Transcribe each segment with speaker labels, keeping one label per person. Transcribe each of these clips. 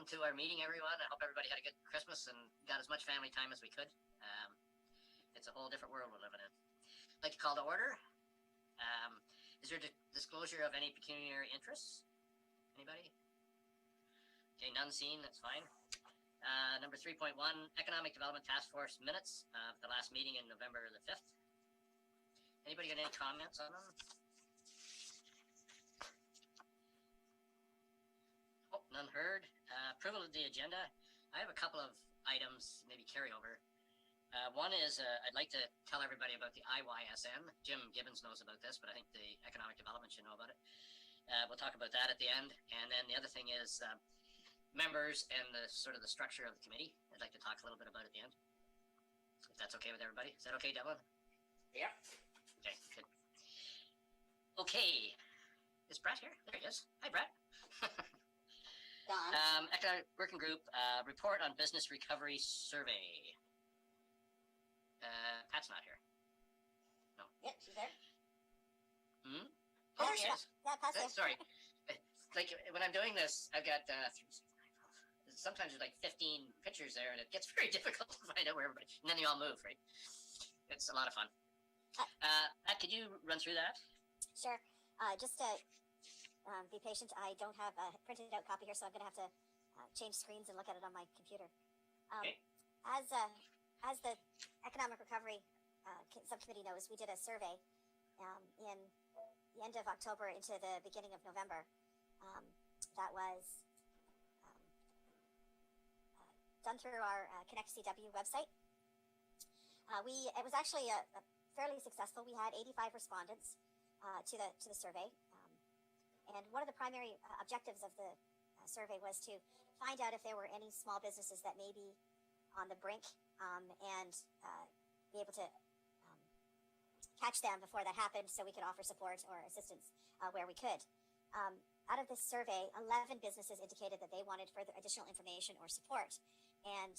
Speaker 1: welcome to our meeting, everyone. I hope everybody had a good Christmas and got as much family time as we could. It's a whole different world we're living in. I'd like to call to order. Is there disclosure of any pecuniary interests? Anybody? Okay, none seen, that's fine. Number 3.1, Economic Development Task Force minutes of the last meeting in November the 5th. Anybody got any comments on them? Oh, none heard. Approval of the agenda. I have a couple of items, maybe carryover. One is I'd like to tell everybody about the IYSN. Jim Gibbons knows about this, but I think the Economic Development should know about it. We'll talk about that at the end. And then the other thing is members and the sort of the structure of the committee. I'd like to talk a little bit about at the end, if that's okay with everybody. Is that okay, Devlin?
Speaker 2: Yeah.
Speaker 1: Okay, good. Okay. Is Brett here? There he is. Hi, Brett. Economic Working Group report on business recovery survey. Pat's not here. No.
Speaker 3: Yep, she's there.
Speaker 1: Hmm?
Speaker 3: Oh,
Speaker 1: there she is.
Speaker 3: Yeah, Pat's there.
Speaker 1: Sorry. Like when I'm doing this, I've got sometimes there's like 15 pictures there, and it gets very difficult to find out where everybody. And then they all move, right? It's a lot of fun. Pat, could you run through that?
Speaker 3: Sure. Just be patient. I don't have a printed out copy here, so I'm going to have to change screens and look at it on my computer.
Speaker 1: Okay.
Speaker 3: As the Economic Recovery Subcommittee knows, we did a survey in the end of October into the beginning of November. That was done through our Connect CW website. It was actually a fairly successful. We had 85 respondents to the survey, and one of the primary objectives of the survey was to find out if there were any small businesses that may be on the brink and be able to catch them before that happened, so we could offer support or assistance where we could. Out of this survey, 11 businesses indicated that they wanted further additional information or support, and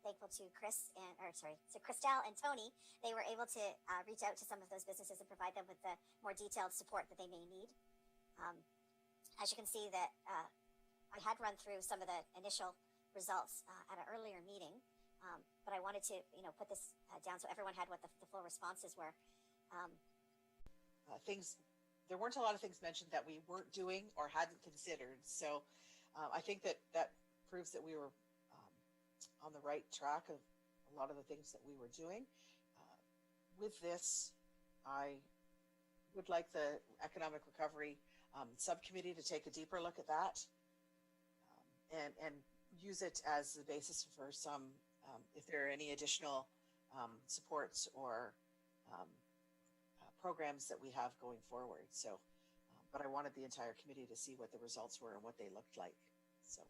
Speaker 3: thankful to Christelle and Tony, they were able to reach out to some of those businesses and provide them with the more detailed support that they may need. As you can see, that I had run through some of the initial results at an earlier meeting, but I wanted to, put this down so everyone had what the full responses were.
Speaker 2: There weren't a lot of things mentioned that we weren't doing or hadn't considered. So I think that proves that we were on the right track of a lot of the things that we were doing. With this, I would like the Economic Recovery Subcommittee to take a deeper look at that and use it as the basis for some, if there are any additional supports or programs that we have going forward. So, but I wanted the entire committee to see what the results were and what they looked like. So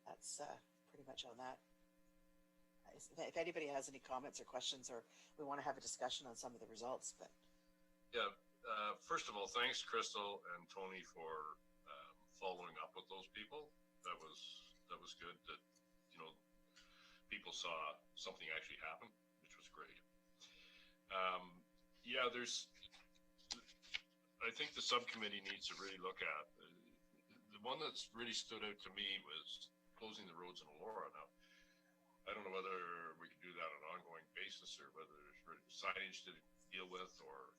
Speaker 2: that's pretty much on that. If anybody has any comments or questions, or we want to have a discussion on some of the results, but
Speaker 4: yeah. First of all, thanks, Crystal and Tony, for following up with those people. That was good. That people saw something actually happen, which was great. I think the subcommittee needs to really look at the one that's really stood out to me was closing the roads in Elora. Now, I don't know whether we can do that on an ongoing basis or whether there's signage to deal with, or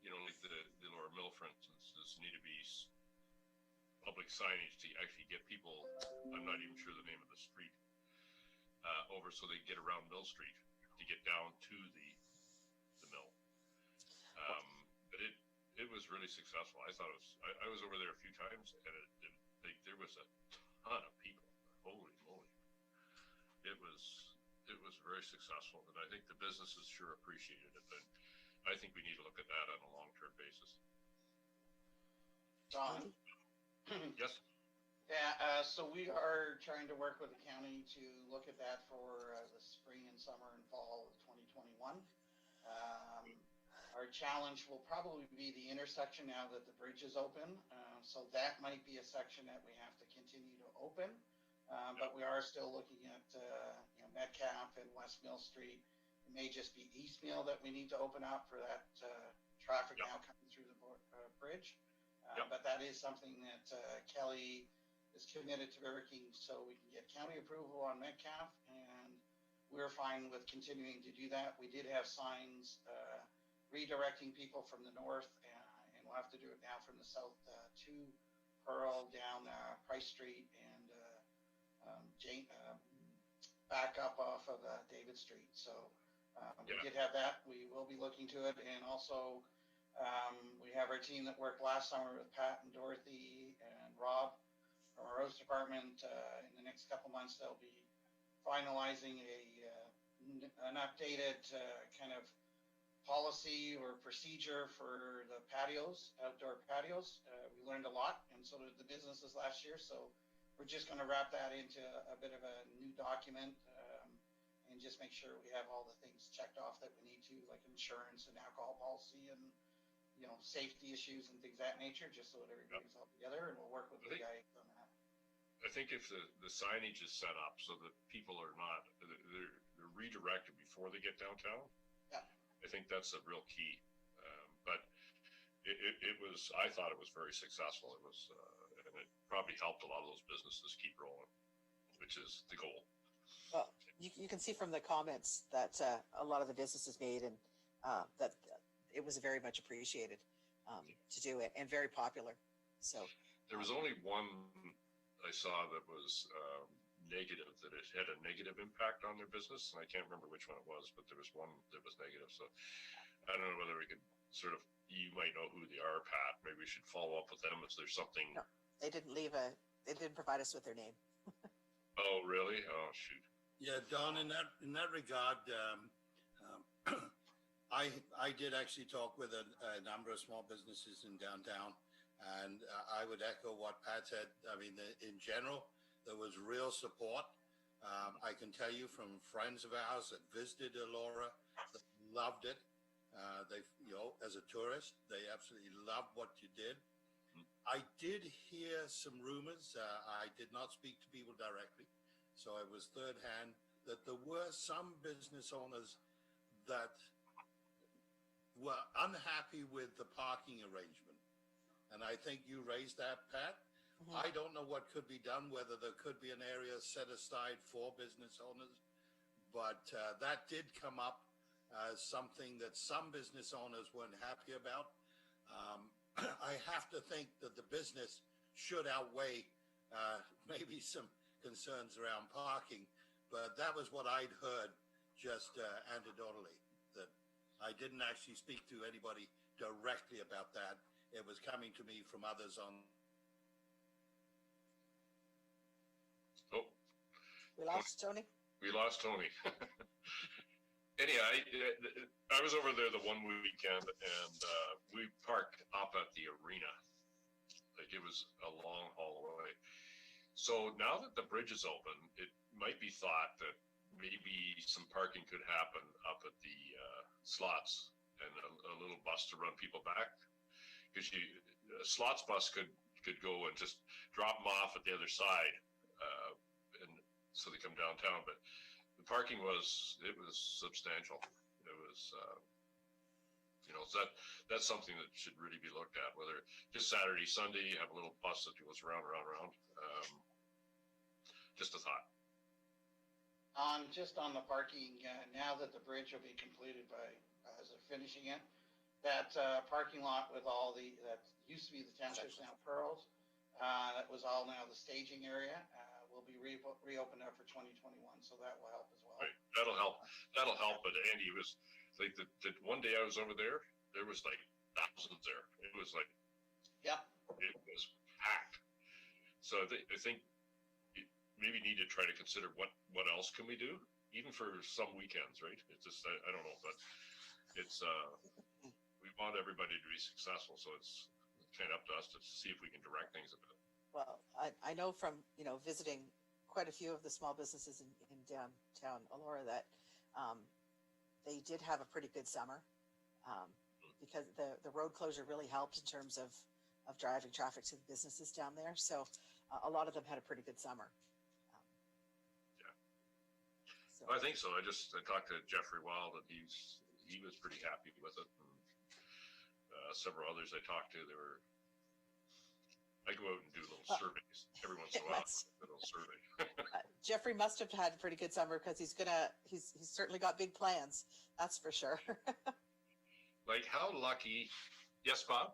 Speaker 4: like the Elora Mill, for instance, does need to be public signage to actually get people. I'm not even sure the name of the street over, so they get around Mill Street to get down to the mill. But it was really successful. I thought I was over there a few times, and there was a ton of people. Holy moly! It was very successful, and I think the businesses sure appreciated it. But I think we need to look at that on a long-term basis.
Speaker 5: John?
Speaker 4: Yes.
Speaker 5: Yeah, so we are trying to work with the county to look at that for the spring and summer and fall of 2021. Our challenge will probably be the intersection now that the bridge is open. So that might be a section that we have to continue to open. But we are still looking at Metcalf and West Mill Street. It may just be East Mill that we need to open up for that traffic now coming through the bridge.
Speaker 4: Yep.
Speaker 5: But that is something that Kelly is committed to working so we can get county approval on Metcalf, and we're fine with continuing to do that. We did have signs redirecting people from the north, and we'll have to do it now from the south to Pearl, down Price Street, and back up off of David Street. So we did have that. We will be looking to it, and also we have our team that worked last summer with Pat and Dorothy and Rob from our roads department. In the next couple months, they'll be finalizing an updated kind of policy or procedure for the patios, outdoor patios. We learned a lot, and so did the businesses last year. So we're just going to wrap that into a bit of a new document, and just make sure we have all the things checked off that we need to, like insurance and alcohol policy and, you know, safety issues and things of that nature, just so that everybody's all together, and we'll work with the guys on that.
Speaker 4: I think if the signage is set up so that people are not, they're redirected before they get downtown.
Speaker 5: Yeah.
Speaker 4: I think that's a real key. But it was, I thought it was very successful. It was, and it probably helped a lot of those businesses keep rolling, which is the goal.
Speaker 2: Well, you can see from the comments that a lot of the businesses made, and that it was very much appreciated to do it, and very popular. So
Speaker 4: there was only one I saw that was negative, that it had a negative impact on their business, and I can't remember which one it was, but there was one that was negative. So I don't know whether we could sort of, you might know who they are, Pat. Maybe we should follow up with them if there's something.
Speaker 2: no, they didn't provide us with their name.
Speaker 4: Oh, really? Oh, shoot.
Speaker 6: Yeah, Don, in that regard, I did actually talk with a number of small businesses in downtown, and I would echo what Pat said. I mean, in general, there was real support. I can tell you from friends of ours that visited Elora, that loved it. They, you know, as a tourist, they absolutely loved what you did. I did hear some rumors. I did not speak to people directly, so it was third hand, that there were some business owners that were unhappy with the parking arrangement. And I think you raised that, Pat. Mm-hmm. I don't know what could be done, whether there could be an area set aside for business owners, but that did come up as something that some business owners weren't happy about. I have to think that the business should outweigh maybe some concerns around parking, but that was what I'd heard just anecdotally, that I didn't actually speak to anybody directly about that. It was coming to me from others on.
Speaker 4: Oh,
Speaker 2: We lost Tony.
Speaker 4: We lost Tony. Anyhow, I was over there the one weekend, and we parked up at the arena. Like, it was a long haul away. So now that the bridge is open, it might be thought that maybe some parking could happen up at the slots, and a little bus to run people back. Because a slots bus could go and just drop them off at the other side, and so they come downtown. But the parking was substantial. It was, so that's something that should really be looked at. Whether just Saturday, Sunday, you have a little bus that goes around. Just a thought.
Speaker 5: Just on the parking, now that the bridge will be completed as of finishing it, that parking lot with all that used to be the townships, now Pearls, that was all now the staging area, will be reopened up for 2021. So that will help as well.
Speaker 4: Right. That'll help. But Andy, it was like the one day I was over there was like thousands there. It was like,
Speaker 5: yep,
Speaker 4: it was packed. So I think maybe need to try to consider what else can we do, even for some weekends, right? It's just, I don't know, but it's, we want everybody to be successful. So it's kind of up to us to see if we can direct things a bit.
Speaker 2: Well, I know from, visiting quite a few of the small businesses in downtown Elora that they did have a pretty good summer, because the road closure really helped in terms of driving traffic to the businesses down there. So a lot of them had a pretty good summer.
Speaker 4: So. I think so. I talked to Jeffrey Wild, and he was pretty happy with it. And several others I talked to, they were I go out and do little
Speaker 2: Well,
Speaker 4: surveys every once in a while.
Speaker 2: Yes.
Speaker 4: A little survey.
Speaker 2: Jeffrey must have had a pretty good summer because he's certainly got big plans. That's for sure.
Speaker 4: Like, how lucky? Yes, Bob.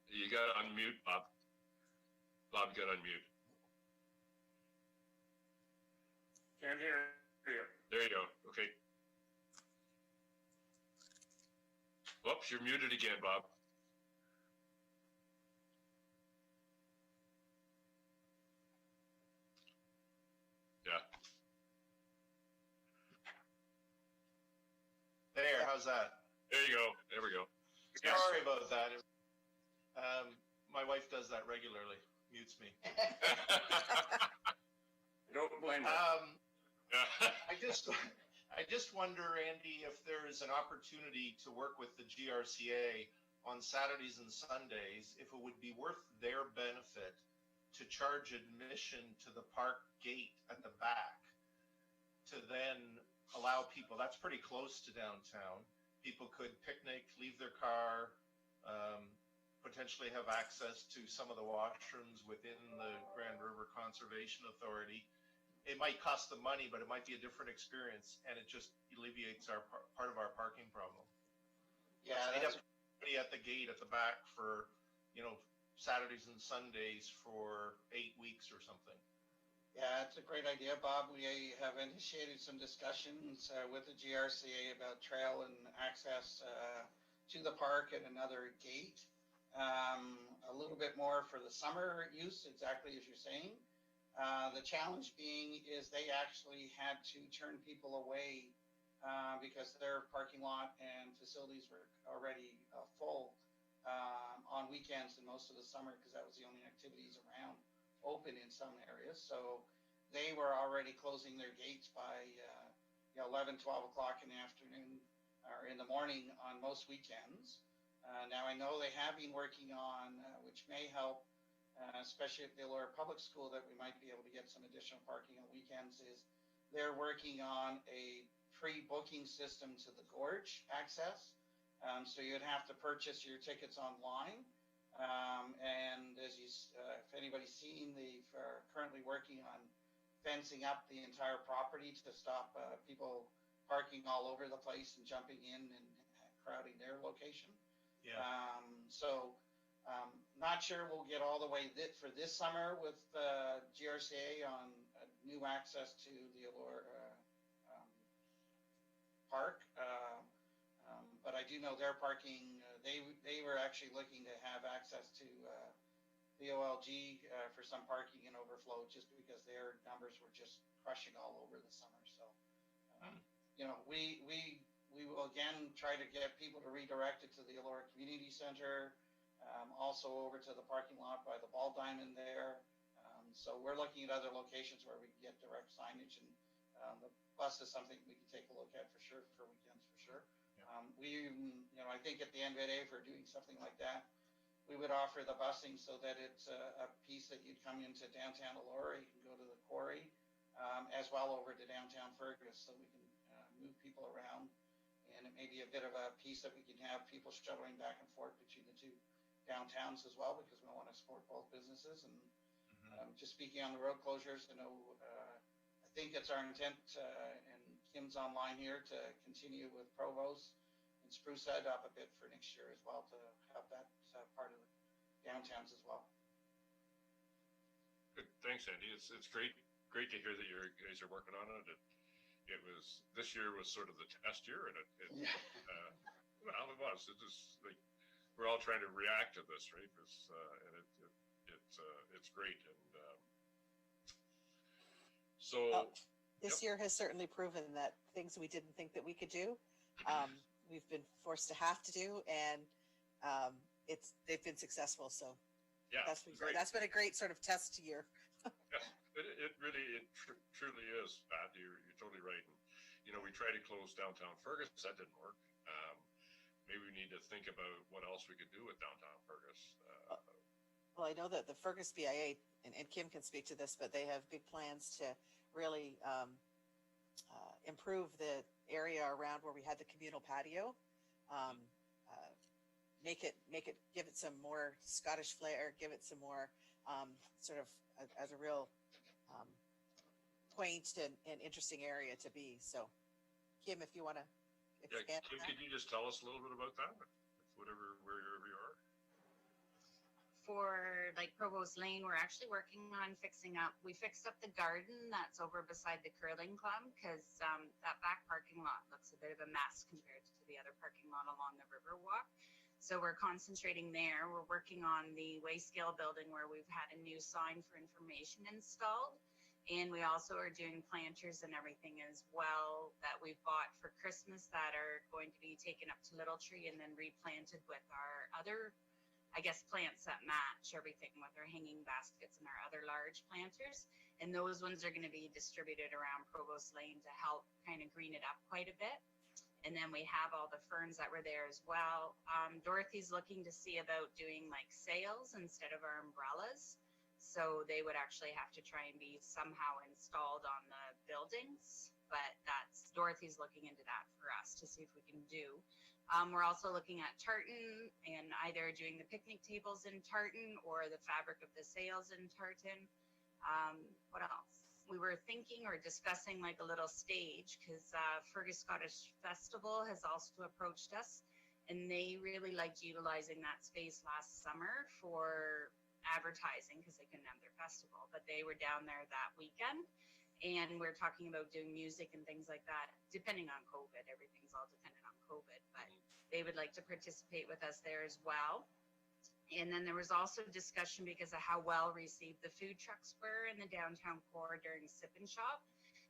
Speaker 4: You got to unmute, Bob. Bob, you got to unmute.
Speaker 7: Can't hear you.
Speaker 4: There you go. Okay. Whoops, you're muted again, Bob. Yeah.
Speaker 8: There, how's that?
Speaker 4: There you go. There we go.
Speaker 8: Sorry about that. My wife does that regularly, mutes me.
Speaker 7: Don't blame her.
Speaker 8: I just wonder, Andy, if there is an opportunity to work with the GRCA on Saturdays and Sundays, if it would be worth their benefit to charge admission to the park gate at the back, to then allow people, that's pretty close to downtown, people could picnic, leave their car, potentially have access to some of the washrooms within the Grand River Conservation Authority. It might cost them money, but it might be a different experience, and it just alleviates our part of our parking problem.
Speaker 5: Yeah,
Speaker 8: They'd
Speaker 5: that's,
Speaker 8: have somebody at the gate at the back for, Saturdays and Sundays for 8 weeks or something.
Speaker 5: yeah, it's a great idea, Bob. We have initiated some discussions with the GRCA about trail and access to the park at another gate. A little bit more for the summer use, exactly as you're saying. The challenge being is they actually had to turn people away because their parking lot and facilities were already full on weekends and most of the summer, because that was the only activities around open in some areas. So they were already closing their gates by 11, 12 o'clock in the afternoon or in the morning on most weekends. Now I know they have been working on, which may help, especially at the Elora Public School, that we might be able to get some additional parking on weekends, is they're working on a pre-booking system to the gorge access. So you'd have to purchase your tickets online. And as if anybody's seen, they're currently working on fencing up the entire property to stop people parking all over the place and jumping in and crowding their location.
Speaker 8: Yeah.
Speaker 5: Not sure we'll get all the way for this summer with GRCA on new access to the Elora park. But I do know their parking, they were actually looking to have access to the OLG for some parking and overflow, just because their numbers were just crushing all over the summer. So, we will again try to get people to redirect it to the Elora Community Center, also over to the parking lot by the Ball Diamond there. So we're looking at other locations where we can get direct signage, and the bus is something we can take a look at for sure for weekends for sure. I think at the end of the day, if we're doing something like that, we would offer the busing so that it's a piece that you'd come into downtown Elora, you can go to the quarry, as well over to downtown Fergus, so we can move people around. And it may be a bit of a piece that we can have people shuttling back and forth between the two downtowns as well, because we want to support both businesses. And just speaking on the road closures, I think it's our intent, and Kim's online here, to continue with Provost and Sprucehead up a bit for next year as well, to have that part of the downtowns as well.
Speaker 4: Good. Thanks, Andy. It's great to hear that you guys are working on it. This year was sort of the test year, and it was. It just like we're all trying to react to this, right? It's great, and so
Speaker 2: This year has certainly proven that things we didn't think that we could do, we've been forced to have to do, and they've been successful. So
Speaker 4: yeah,
Speaker 2: that's been a great sort of test year.
Speaker 4: It really truly is, Pat. You're totally right. And, we tried to close downtown Fergus. That didn't work. Maybe we need to think about what else we could do with downtown Fergus.
Speaker 2: Well, I know that the Fergus BIA, and Kim can speak to this, but they have big plans to really improve the area around where we had the communal patio. give it some more Scottish flair, give it some more, sort of as a real, quaint and interesting area to be. So, Kim, if you want to
Speaker 4: Yeah,
Speaker 2: expand
Speaker 4: Kim,
Speaker 2: on that.
Speaker 4: could you just tell us a little bit about that? Wherever you are.
Speaker 9: For like Provost Lane, we're actually working on we fixed up the garden that's over beside the curling club because that back parking lot looks a bit of a mess compared to the other parking lot along the Riverwalk. So we're concentrating there. We're working on the Wayscale building where we've had a new sign for information installed. And we also are doing planters and everything as well that we've bought for Christmas that are going to be taken up to Little Tree and then replanted with our other, I guess, plants that match everything with our hanging baskets and our other large planters. And those ones are going to be distributed around Provost Lane to help kind of green it up quite a bit. And then we have all the ferns that were there as well. Dorothy's looking to see about doing like sails instead of our umbrellas. So they would actually have to try and be somehow installed on the buildings. But Dorothy's looking into that for us to see if we can do. We're also looking at tartan and either doing the picnic tables in tartan or the fabric of the sails in tartan. What else? We were thinking or discussing like a little stage because Fergus Scottish Festival has also approached us and they really liked utilizing that space last summer for advertising because they couldn't have their festival, but they were down there that weekend. And we're talking about doing music and things like that, depending on COVID. Everything's all dependent on COVID, but they would like to participate with us there as well. And then there was also discussion because of how well received the food trucks were in the downtown core during Sip and Shop,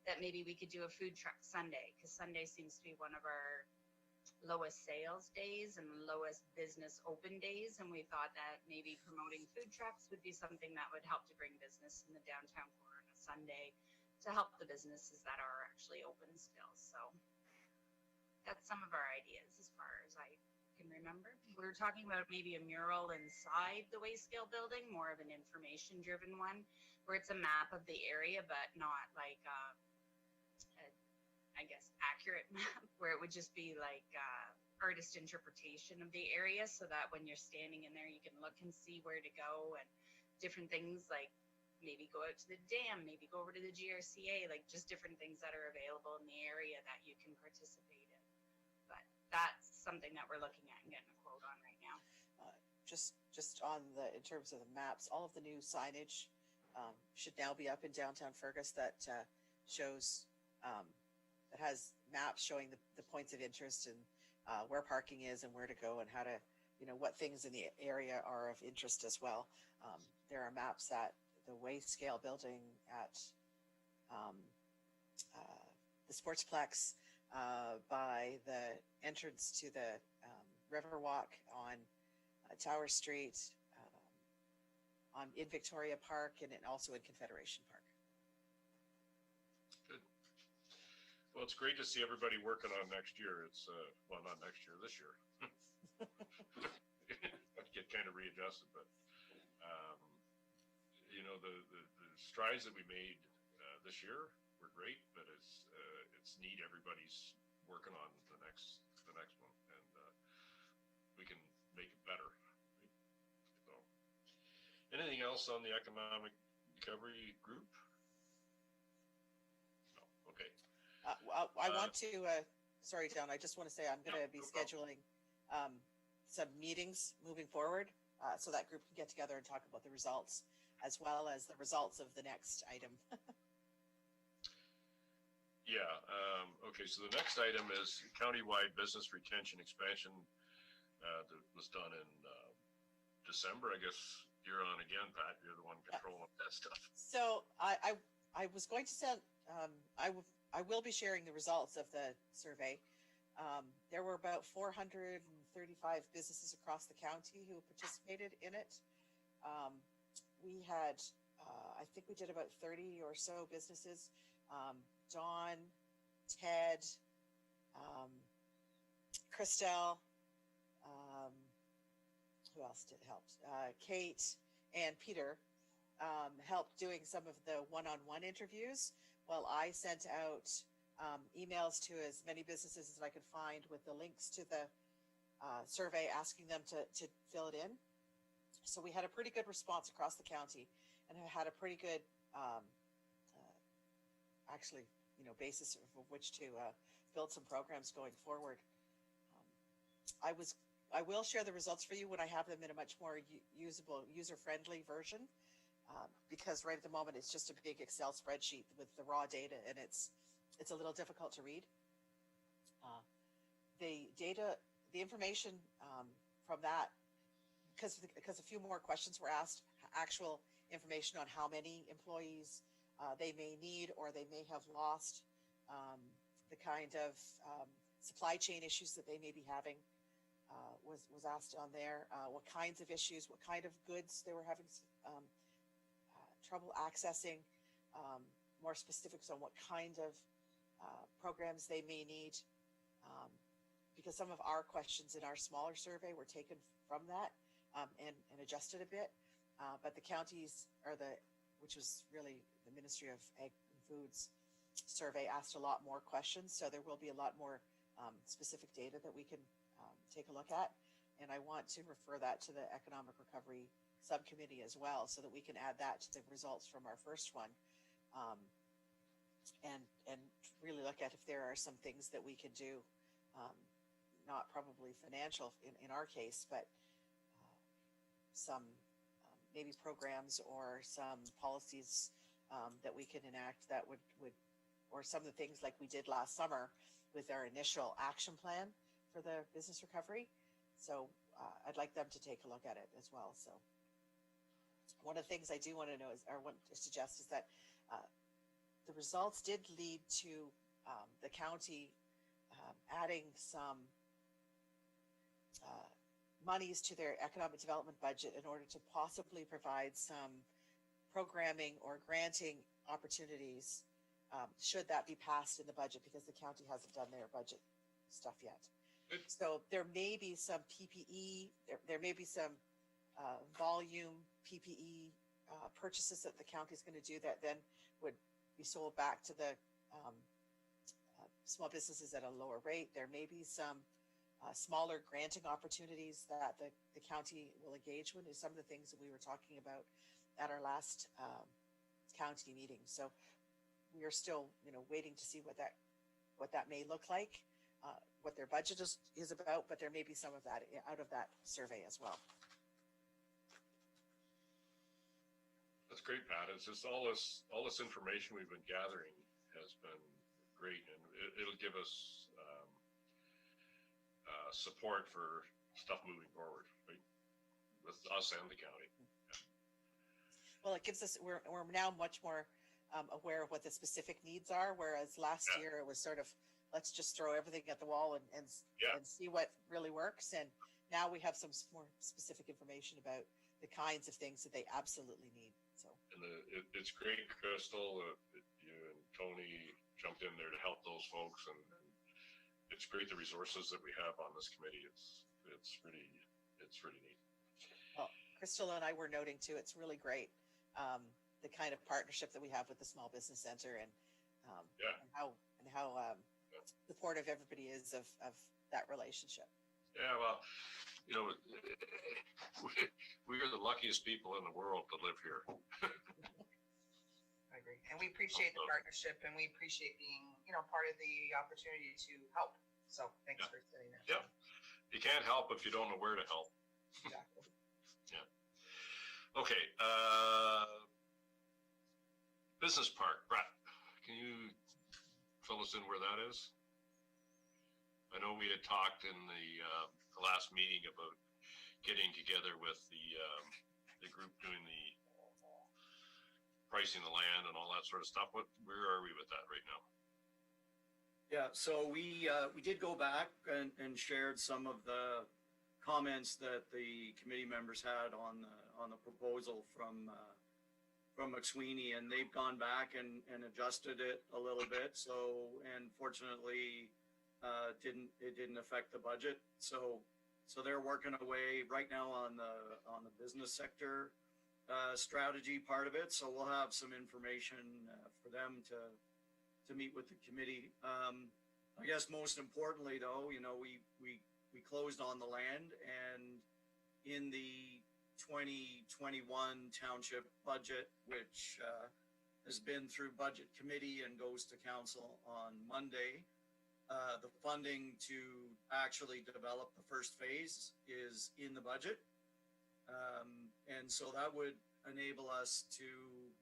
Speaker 9: that maybe we could do a food truck Sunday, because Sunday seems to be one of our lowest sales days and lowest business open days. And we thought that maybe promoting food trucks would be something that would help to bring business in the downtown core on a Sunday to help the businesses that are actually open still. So that's some of our ideas as far as I can remember. We were talking about maybe a mural inside the Wayscale building, more of an information driven one where it's a map of the area, but not like I guess accurate map where it would just be like artist interpretation of the area so that when you're standing in there you can look and see where to go and different things, like maybe go out to the dam, maybe go over to the GRCA, like just different things that are available in the area that you can participate in. But that's something that we're looking at and getting a quote on right now.
Speaker 2: Just on in terms of the maps, all of the new signage should now be up in downtown Fergus that shows that has maps showing the points of interest and where parking is and where to go and how to, what things in the area are of interest as well. There are maps at the Wayscale building, at the Sportsplex, by the entrance to the Riverwalk on Tower Street, in Victoria Park, and also in Confederation Park.
Speaker 4: Good. Well, it's great to see everybody working on next year. It's well, not next year, this year. I'd get kind of readjusted, but the strides that we made this year were great, but it's neat. Everybody's working on the next one, and we can make it better. So, anything else on the economic recovery group? No. Okay.
Speaker 2: I want to, sorry, John, I just want to say I'm going to be scheduling some meetings moving forward so that group can get together and talk about the results as well as the results of the next item.
Speaker 4: Yeah. Okay. So the next item is countywide business retention expansion that was done in December. I guess you're on again, Pat. You're the one controlling that stuff.
Speaker 2: So I was going to send, I will be sharing the results of the survey. There were about 435 businesses across the county who participated in it. We had, I think we did about 30 or so businesses. Dawn, Ted, Christelle, who else did help? Kate and Peter helped doing some of the one-on-one interviews while I sent out emails to as many businesses as I could find with the links to the survey asking them to fill it in. So we had a pretty good response across the county, and have had a pretty good, actually, basis of which to build some programs going forward. I will share the results for you when I have them in a much more usable, user-friendly version, because right at the moment it's just a big Excel spreadsheet with the raw data, and it's a little difficult to read. The information from that, because a few more questions were asked, actual information on how many employees they may need or they may have lost, the kind of supply chain issues that they may be having was asked on there, what kinds of issues, what kind of goods they were having trouble accessing, more specifics on what kind of programs they may need, because some of our questions in our smaller survey were taken from that and adjusted a bit, but the counties, which was really the Ministry of Ag and Foods survey, asked a lot more questions, so there will be a lot more specific data that we can take a look at, and I want to refer that to the Economic Recovery Subcommittee as well, so that we can add that to the results from our first one, and really look at if there are some things that we can do, not probably financial in our case, but some maybe programs or some policies that we can enact that would or some of the things like we did last summer with our initial action plan for the business recovery. So I'd like them to take a look at it as well. So one of the things I do want to know want to suggest is that the results did lead to the county adding some monies to their economic development budget in order to possibly provide some programming or granting opportunities, should that be passed in the budget, because the county hasn't done their budget stuff yet. So there may be some PPE, there may be some volume PPE purchases that the county is going to do that then would be sold back to the small businesses at a lower rate. There may be some smaller granting opportunities that the county will engage with, is some of the things that we were talking about at our last county meeting. So we are still, waiting to see what that may look like, what their budget is about, but there may be some of that out of that survey as well.
Speaker 4: That's great, Pat. It's just all this information we've been gathering has been great, and it'll give us support for stuff moving forward, right? With us and the county. Yeah.
Speaker 2: Well, it gives us, we're now much more aware of what the specific needs are, whereas last year it was sort of, let's just throw everything at the wall and see what really works. And now we have some more specific information about the kinds of things that they absolutely need. So,
Speaker 4: and it's great, Crystal. You and Tony jumped in there to help those folks, and it's great the resources that we have on this committee. It's really neat.
Speaker 2: Well, Crystal and I were noting too, it's really great the kind of partnership that we have with the Small Business Center, and how supportive everybody is of that relationship.
Speaker 4: Yeah, well, we are the luckiest people in the world to live here.
Speaker 10: I agree. And we appreciate the partnership, and we appreciate being, part of the opportunity to help. So thanks for sitting there.
Speaker 4: Yep. You can't help if you don't know where to help.
Speaker 10: Exactly.
Speaker 4: Yeah. Okay. Business Park. Brett, can you fill us in where that is? I know we had talked in the last meeting about getting together with the group doing the pricing the land and all that sort of stuff. Where are we with that right now?
Speaker 11: Yeah, so we did go back and shared some of the comments that the committee members had on the proposal from McSweeney, and they've gone back and adjusted it a little bit. So, and fortunately, it didn't affect the budget. So they're working away right now on the business sector strategy part of it. So we'll have some information for them to meet with the committee. I guess most importantly, though, we we closed on the land, and in the 2021 township budget, which has been through budget committee and goes to council on Monday, the funding to actually develop the first phase is in the budget. And so that would enable us to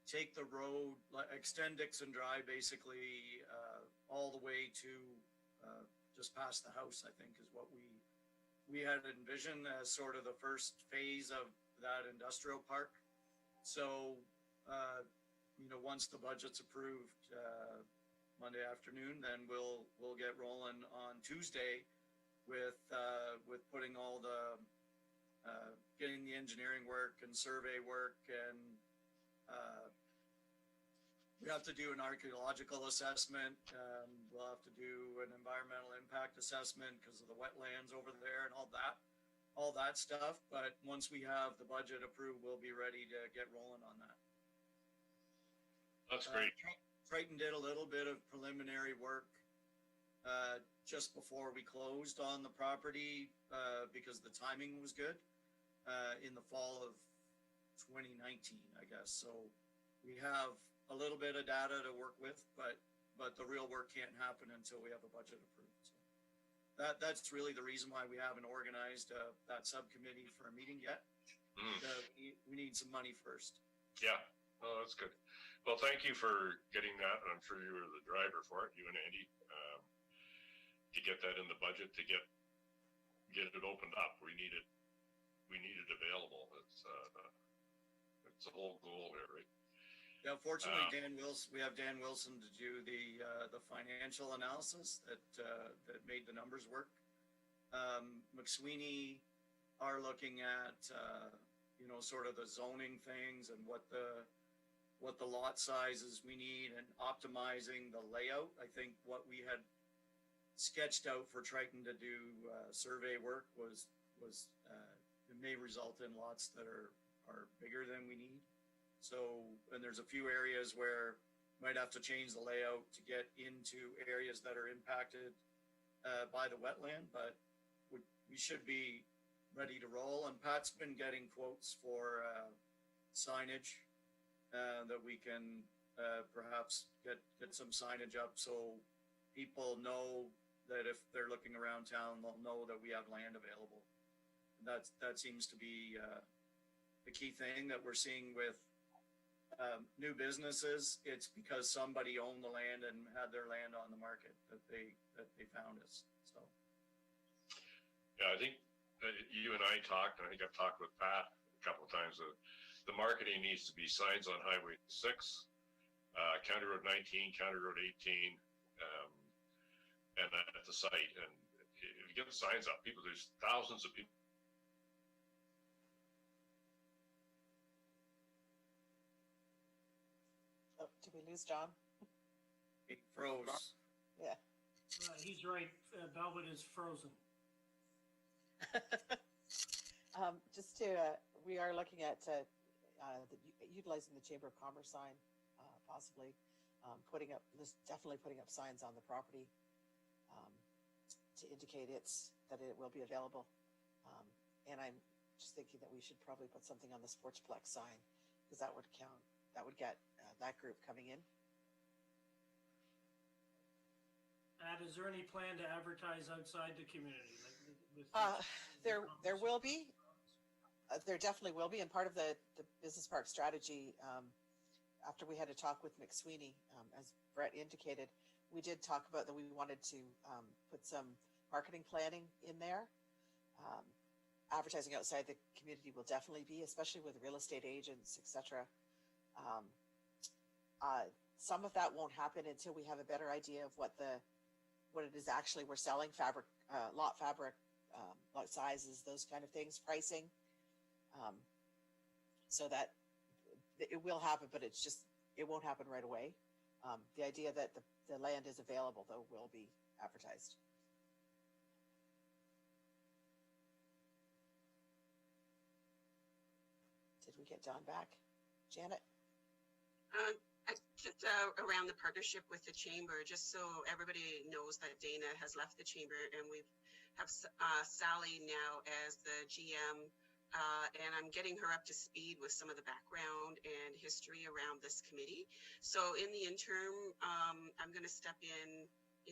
Speaker 11: take the road, extend Dixon Drive basically all the way to just past the house, I think is what we had envisioned as sort of the first phase of that industrial park. So, once the budget's approved Monday afternoon, then we'll get rolling on Tuesday with putting all the getting the engineering work and survey work, and we have to do an archaeological assessment. We'll have to do an environmental impact assessment because of the wetlands over there and all that stuff. But once we have the budget approved, we'll be ready to get rolling on that.
Speaker 4: That's great.
Speaker 11: Triton did a little bit of preliminary work just before we closed on the property because the timing was good in the fall of 2019, I guess. So we have a little bit of data to work with, but the real work can't happen until we have a budget approved. So that's really the reason why we haven't organized that subcommittee for a meeting yet. We need some money first.
Speaker 4: Yeah. Oh, that's good. Well, thank you for getting that. I'm sure you were the driver for it, you and Andy, to get that in the budget, to get it opened up. We need it available. It's a whole goal there, right?
Speaker 11: Yeah, fortunately, we have Dan Wilson to do the financial analysis that made the numbers work. McSweeney are looking at sort of the zoning things and what the lot sizes we need and optimizing the layout. I think what we had sketched out for Triton to do survey work was it may result in lots that are bigger than we need. So, and there's a few areas where might have to change the layout to get into areas that are impacted by the wetland, but we should be ready to roll. And Pat's been getting quotes for signage that we can perhaps get some signage up so people know that if they're looking around town, they'll know that we have land available. That seems to be the key thing that we're seeing with new businesses. It's because somebody owned the land and had their land on the market that they found us. So
Speaker 4: yeah, I think you and I talked, and I think I've talked with Pat a couple of times. The marketing needs to be signs on Highway 6, County Road 19, County Road 18, and at the site. And if you get the signs up, there's thousands of people.
Speaker 2: Oh, did we lose John?
Speaker 11: it froze.
Speaker 2: Yeah.
Speaker 12: He's right. Belwood is frozen.
Speaker 2: We are looking at utilizing the Chamber of Commerce sign, possibly definitely putting up signs on the property to indicate that it will be available. And I'm just thinking that we should probably put something on the Sportsplex sign because that would get that group coming in.
Speaker 12: Is there any plan to advertise outside the community?
Speaker 2: There will be. There definitely will be, and part of the business park strategy, after we had a talk with McSweeney, as Brett indicated, we did talk about that we wanted to put some marketing planning in there. Advertising outside the community will definitely be, especially with real estate agents, etc. Some of that won't happen until we have a better idea of what it is actually we're selling, lot fabric, lot sizes, those kind of things, pricing. So that it will happen, but it won't happen right away. The idea that the land is available, though, will be advertised. Did we get Don back? Janet?
Speaker 13: Just around the partnership with the chamber, just so everybody knows that Dana has left the chamber and we've have Sally now as the GM, and I'm getting her up to speed with some of the background and history around this committee. So in the interim, I'm going to step in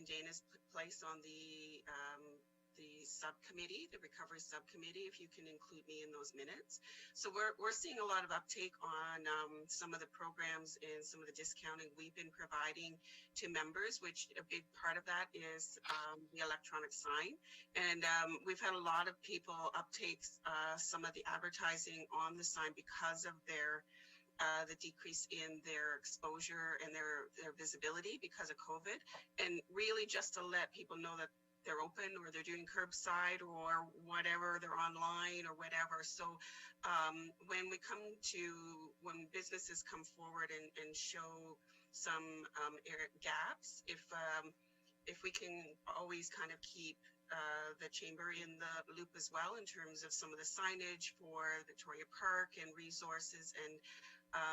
Speaker 13: Dana's place on the subcommittee, the recovery subcommittee, if you can include me in those minutes. So we're seeing a lot of uptake on some of the programs and some of the discounting we've been providing to members, which a big part of that is the electronic sign. And we've had a lot of people uptake some of the advertising on the sign because of the decrease in their exposure and their visibility because of COVID. And really just to let people know that they're open or they're doing curbside or whatever, they're online or whatever. So when businesses come forward and show some gaps, if we can always kind of keep the chamber in the loop as well in terms of some of the signage for Victoria Park and resources, and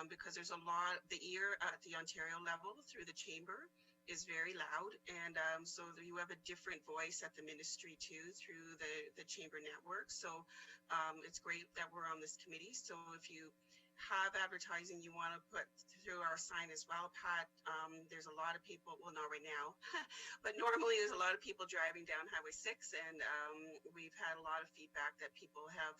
Speaker 13: because there's a lot, the ear at the Ontario level through the chamber is very loud, and so you have a different voice at the ministry too through the chamber network. So it's great that we're on this committee. So if you have advertising you want to put through our sign as well, Pat, there's a lot of people, well, not right now, but normally there's a lot of people driving down Highway 6, and we've had a lot of feedback that people have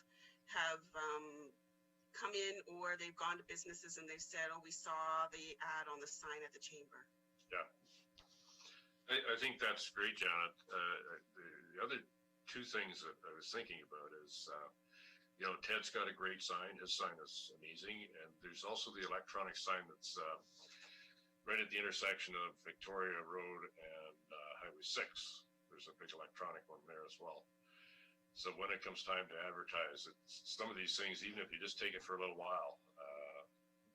Speaker 13: come in, or they've gone to businesses and they've said, oh, we saw the ad on the sign at the chamber.
Speaker 4: Yeah. I think that's great, Janet. The other two things that I was thinking about is, Ted's got a great sign. His sign is amazing. And there's also the electronic sign that's right at the intersection of Victoria Road and Highway 6. There's a big electronic one there as well. So when it comes time to advertise, some of these things, even if you just take it for a little while,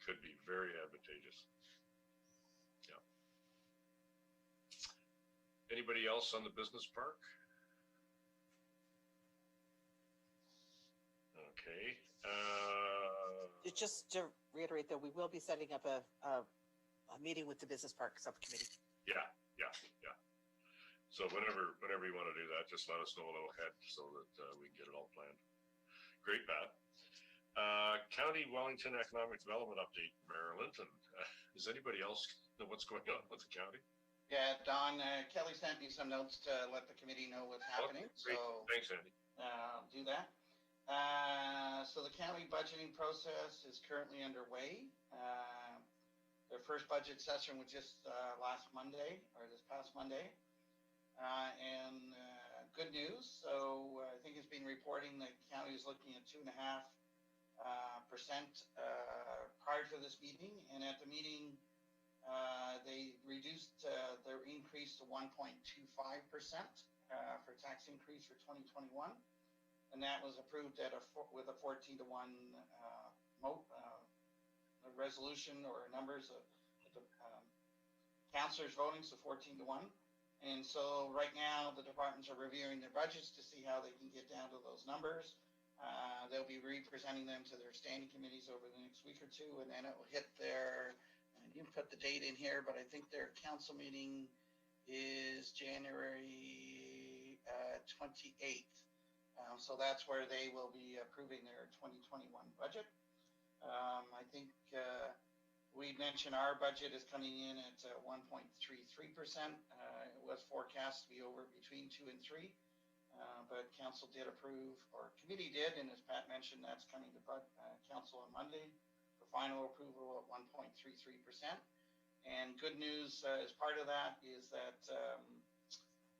Speaker 4: could be very advantageous. Yeah. Anybody else on the business park? Okay.
Speaker 2: Just to reiterate, though, we will be setting up a meeting with the business park subcommittee.
Speaker 4: Yeah. So whenever you want to do that, just let us know a little ahead so that we can get it all planned. Great, Pat. County Wellington Economic Development Update, Mayor Linton. Does anybody else know what's going on with the county?
Speaker 5: Yeah, Don, Kelly sent me some notes to let the committee know what's happening.
Speaker 4: Okay, so thanks, Andy.
Speaker 5: Do that. So the county budgeting process is currently underway. Their first budget session was just last Monday, or this past Monday. And good news. So I think it's been reporting that county is looking at 2.5% prior to this meeting. And at the meeting, they reduced their increase to 1.25% for tax increase for 2021. And that was approved with a 14-1 resolution or numbers of the councillors voting, so 14-1. And so right now the departments are reviewing their budgets to see how they can get down to those numbers. They'll be re-presenting them to their standing committees over the next week or two, and then it will hit their, and you put the date in here, but I think their council meeting is January 28th. So that's where they will be approving their 2021 budget. I think we mentioned our budget is coming in at 1.33%. It was forecast to be over between 2 and 3, but council did approve, or committee did, and as Pat mentioned, that's coming to council on Monday for final approval at 1.33%. And good news as part of that is that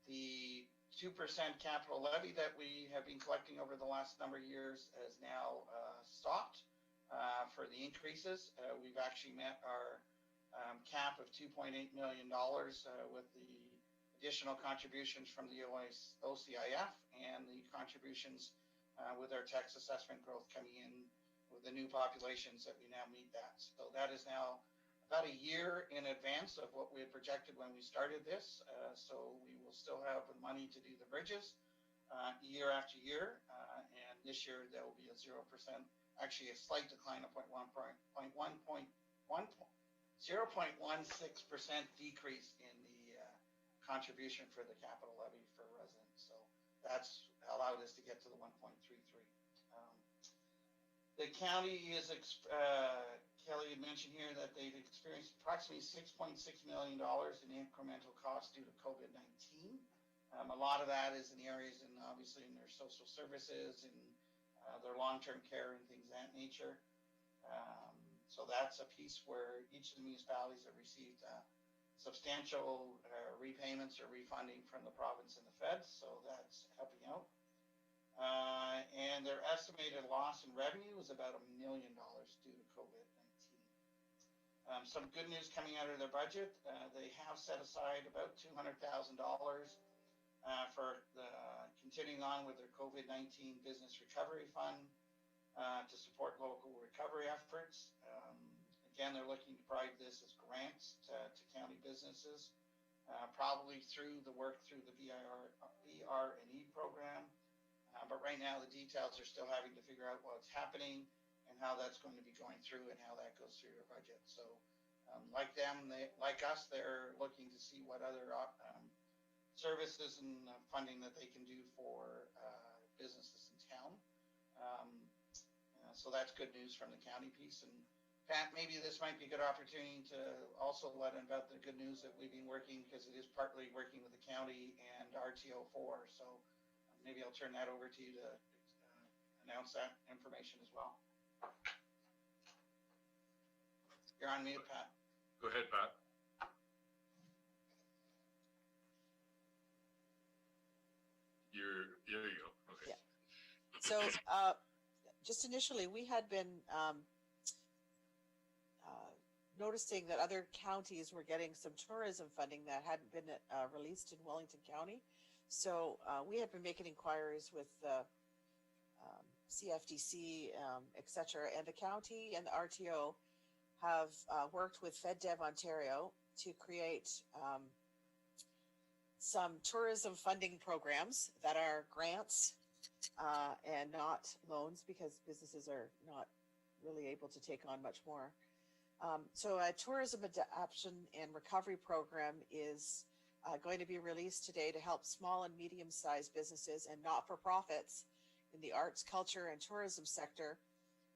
Speaker 5: the 2% capital levy that we have been collecting over the last number of years has now stopped. For the increases, we've actually met our cap of $2.8 million with the additional contributions from the OCIF and the contributions with our tax assessment growth coming in with the new populations that we now meet that. So that is now about a year in advance of what we had projected when we started this. So we will still have the money to do the bridges year after year. And this year there will be a 0%. Actually, a slight decline of 0.16% decrease in the contribution for the capital levy for residents. So that's allowed us to get to the 1.33. The county is, Kelly had mentioned here that they've experienced approximately $6.6 million in incremental costs due to COVID-19. A lot of that is in the areas and obviously in their social services and their long-term care and things of that nature. So that's a piece where each of the municipalities have received substantial repayments or refunding from the province and the feds. So that's helping out. And their estimated loss in revenue is about $1 million due to COVID-19. Some good news coming out of their budget. They have set aside about $200,000 for continuing on with their COVID-19 business recovery fund to support local recovery efforts. Again, they're looking to provide this as grants to county businesses, probably through the work through the BR&E program. But right now, the details are still having to figure out what's happening and how that's going to be going through and how that goes through your budget. So like them, like us, they're looking to see what other services and funding that they can do for businesses in town. So that's good news from the county piece. And Pat, maybe this might be a good opportunity to also let them about the good news that we've been working, because it is partly working with the county and RTO4. So maybe I'll turn that over to you to announce that information as well. You're on mute, Pat.
Speaker 4: Go ahead, Pat. There you go. Okay.
Speaker 2: Yeah. So just initially, we had been noticing that other counties were getting some tourism funding that hadn't been released in Wellington County. So we have been making inquiries with CFDC, et cetera, and the county and the RTO have worked with FedDev Ontario to create some tourism funding programs that are grants and not loans, because businesses are not really able to take on much more. So a tourism adaptation and recovery program is going to be released today to help small and medium-sized businesses and not-for-profits in the arts, culture, and tourism sector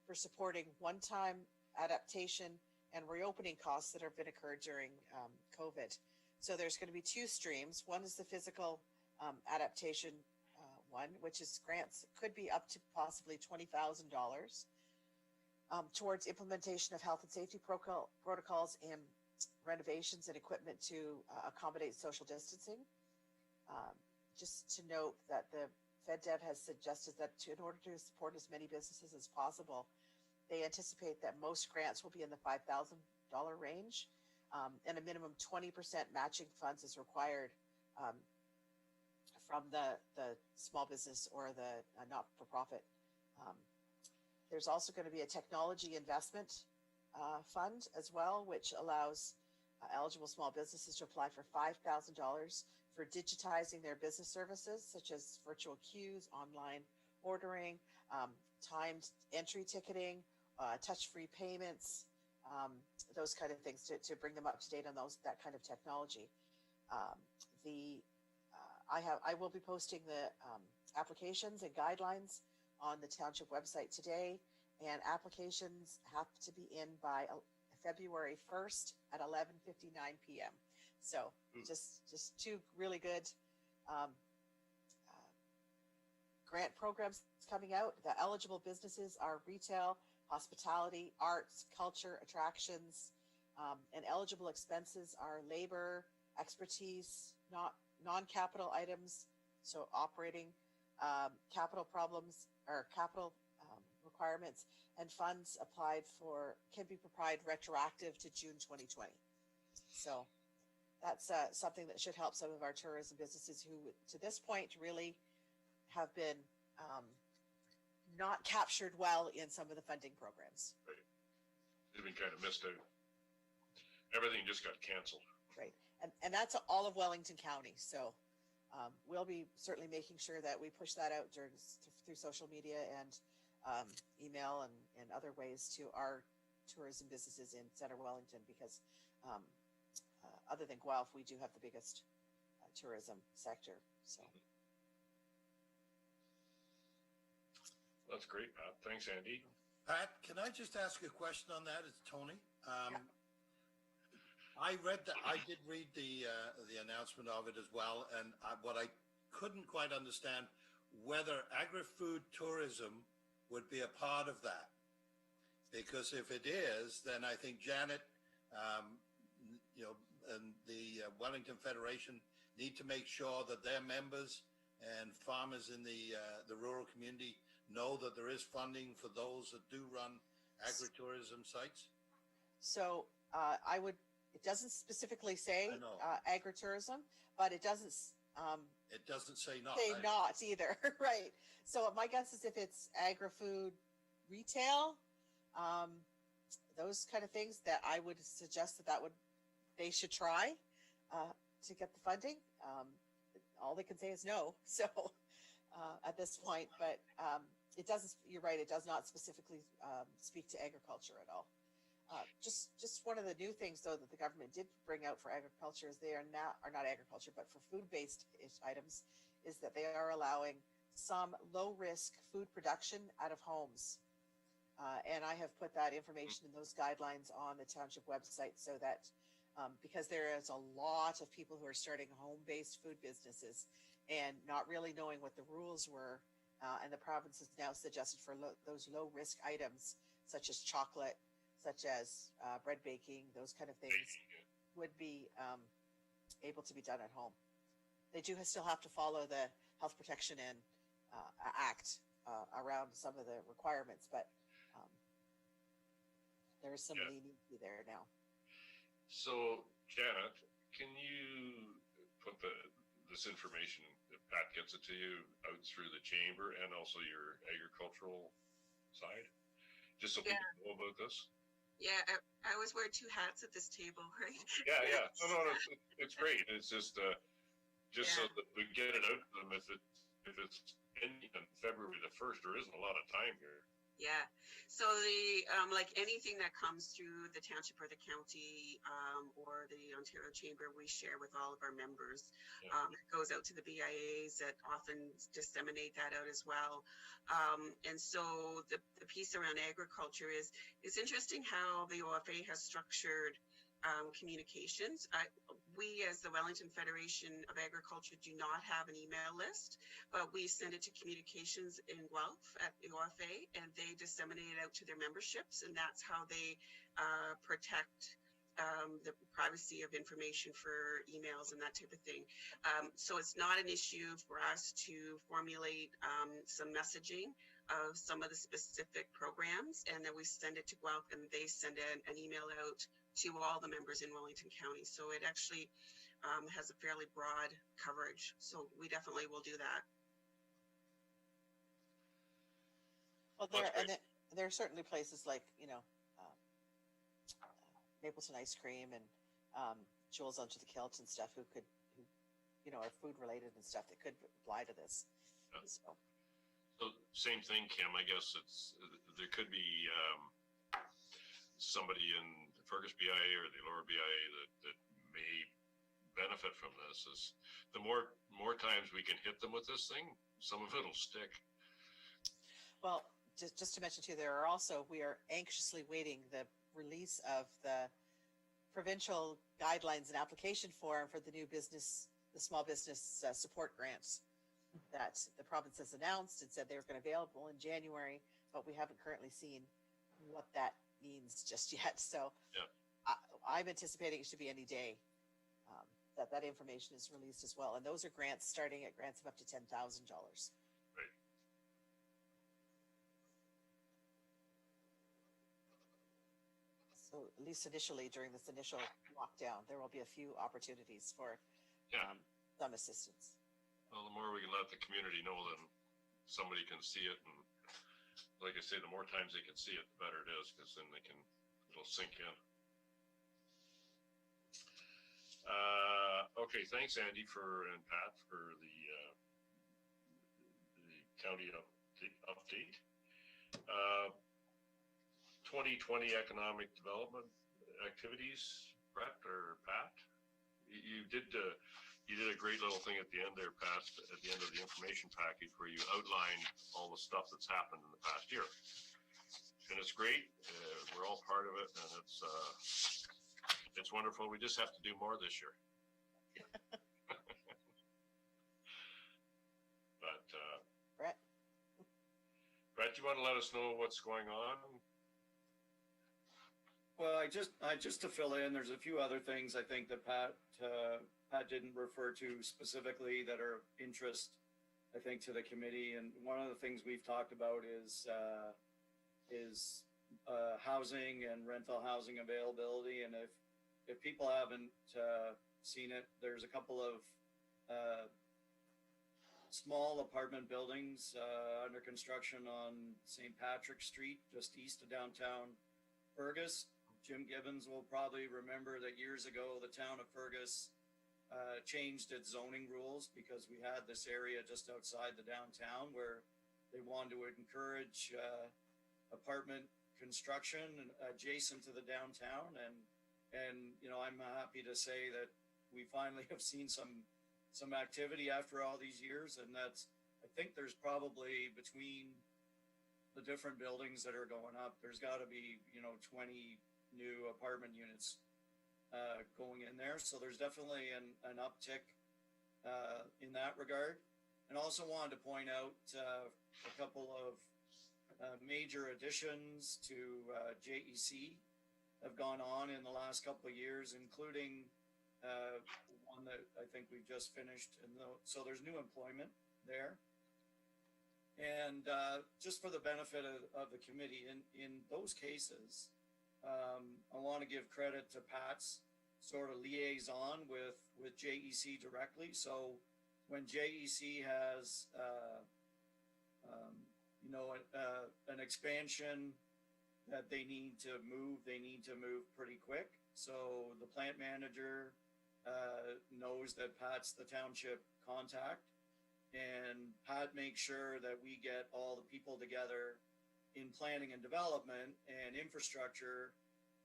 Speaker 2: for supporting one-time adaptation and reopening costs that have been occurred during COVID. So there's going to be two streams. One is the physical adaptation one, which is grants, could be up to possibly $20,000 towards implementation of health and safety protocols and renovations and equipment to accommodate social distancing. Just to note that the FedDev has suggested that in order to support as many businesses as possible, they anticipate that most grants will be in the $5,000 range, and a minimum 20% matching funds is required from the small business or the not-for-profit. There's also going to be a technology investment fund as well, which allows eligible small businesses to apply for $5,000 for digitizing their business services, such as virtual queues, online ordering, timed entry ticketing, touch-free payments, those kind of things to bring them up to date on that kind of technology. I will be posting the applications and guidelines on the township website today, and applications have to be in by February 1st at 11:59 p.m. So just two really good grant programs coming out. The eligible businesses are retail, hospitality, arts, culture, attractions, and eligible expenses are labor, expertise, non-capital items, so operating capital problems or capital requirements, and funds applied for can be applied retroactive to June 2020. So that's something that should help some of our tourism businesses who, to this point, really have been not captured well in some of the funding programs.
Speaker 4: Right. They've been kind of missed out. Everything just got canceled.
Speaker 2: Right. And that's all of Wellington County. So we'll be certainly making sure that we push that out through social media and email and other ways to our tourism businesses in Center Wellington, because other than Guelph, we do have the biggest tourism sector. So
Speaker 4: That's great, Pat. Thanks, Andy.
Speaker 6: Pat, can I just ask a question on that? It's Tony. I did read the announcement of it as well, and what I couldn't quite understand whether agri-food tourism would be a part of that. Because if it is, then I think Janet, and the Wellington Federation need to make sure that their members and farmers in the rural community know that there is funding for those that do run agritourism sites.
Speaker 2: So it doesn't specifically say agritourism, but it doesn't.
Speaker 6: It doesn't say not.
Speaker 2: Say not either, right? So my guess is if it's agri-food retail, those kind of things, that I would suggest they should try to get the funding. All they can say is no. So at this point, but it doesn't. You're right. It does not specifically speak to agriculture at all. Just one of the new things, though, that the government did bring out for agriculture is they are not agriculture, but for food-based items, is that they are allowing some low-risk food production out of homes. And I have put that information in those guidelines on the township website so that because there is a lot of people who are starting home-based food businesses and not really knowing what the rules were, and the province has now suggested for those low-risk items such as chocolate, such as bread baking, those kind of things would be able to be done at home. They do still have to follow the Health Protection and Act around some of the requirements, but there is some leniency there now.
Speaker 4: So, Janet, can you put this information, if Pat gets it to you, out through the chamber and also your agricultural side, just so people know about this?
Speaker 13: Yeah, I always wear two hats at this table, right?
Speaker 4: Yeah. No, it's great. It's just so that we get it out to them. If it's ending on February the 1st, there isn't a lot of time here.
Speaker 13: Yeah. So the like anything that comes through the township or the county or the Ontario Chamber, we share with all of our members. It goes out to the BIAs that often disseminate that out as well. And so the piece around agriculture is, it's interesting how the OFA has structured communications. We, as the Wellington Federation of Agriculture, do not have an email list, but we send it to communications in Guelph at the OFA, and they disseminate it out to their memberships, and that's how they protect the privacy of information for emails and that type of thing. So it's not an issue for us to formulate some messaging of some of the specific programs, and then we send it to Guelph, and they send an email out to all the members in Wellington County. So it actually has a fairly broad coverage. So we definitely will do that.
Speaker 2: Well, there are certainly places like, Mapleton Ice Cream and Jules Under the Kilt and stuff who are food related and stuff that could apply to this.
Speaker 4: Yeah. So same thing, Kim. I guess there could be somebody in the Fergus BIA or the Lower BIA that may benefit from this. Is the more times we can hit them with this thing, some of it'll stick.
Speaker 2: Well, just to mention too, we are anxiously waiting the release of the provincial guidelines and application form for the small business support grants that the province has announced and said they were going to be available in January, but we haven't currently seen what that means just yet. So I'm anticipating it should be any day that information is released as well. And those are grants starting at grants of up to $10,000.
Speaker 4: Right.
Speaker 2: So at least initially during this initial lockdown, there will be a few opportunities for some assistance.
Speaker 4: Well, the more we can let the community know, then somebody can see it. And like I say, the more times they can see it, the better it is, because then it'll sink in. Okay, thanks, Andy and Pat for the county update. 2020 economic development activities, Brett or Pat? You you did a great little thing at the end there, Pat, at the end of the information package where you outlined all the stuff that's happened in the past year. And it's great. We're all part of it, and it's wonderful. We just have to do more this year. But Brett, you want to let us know what's going on?
Speaker 11: Well, I just to fill in, there's a few other things I think that Pat didn't refer to specifically that are of interest, I think, to the committee. And one of the things we've talked about is housing and rental housing availability. And if people haven't seen it, there's a couple of small apartment buildings under construction on St. Patrick Street, just east of downtown Fergus. Jim Gibbons will probably remember that years ago, the town of Fergus changed its zoning rules because we had this area just outside the downtown where they wanted to encourage apartment construction adjacent to the downtown. And you know, I'm happy to say that we finally have seen some activity after all these years. And that's, I think there's probably between the different buildings that are going up, there's got to be, 20 new apartment units going in there. So there's definitely an uptick in that regard. And also wanted to point out a couple of major additions to JEC have gone on in the last couple of years, including one that I think we've just finished. And so there's new employment there. And just for the benefit of the committee, in those cases, I want to give credit to Pat's sort of liaison with JEC directly. So when JEC has, an expansion that they need to move pretty quick. So the plant manager knows that Pat's the township contact, and Pat makes sure that we get all the people together in planning and development and infrastructure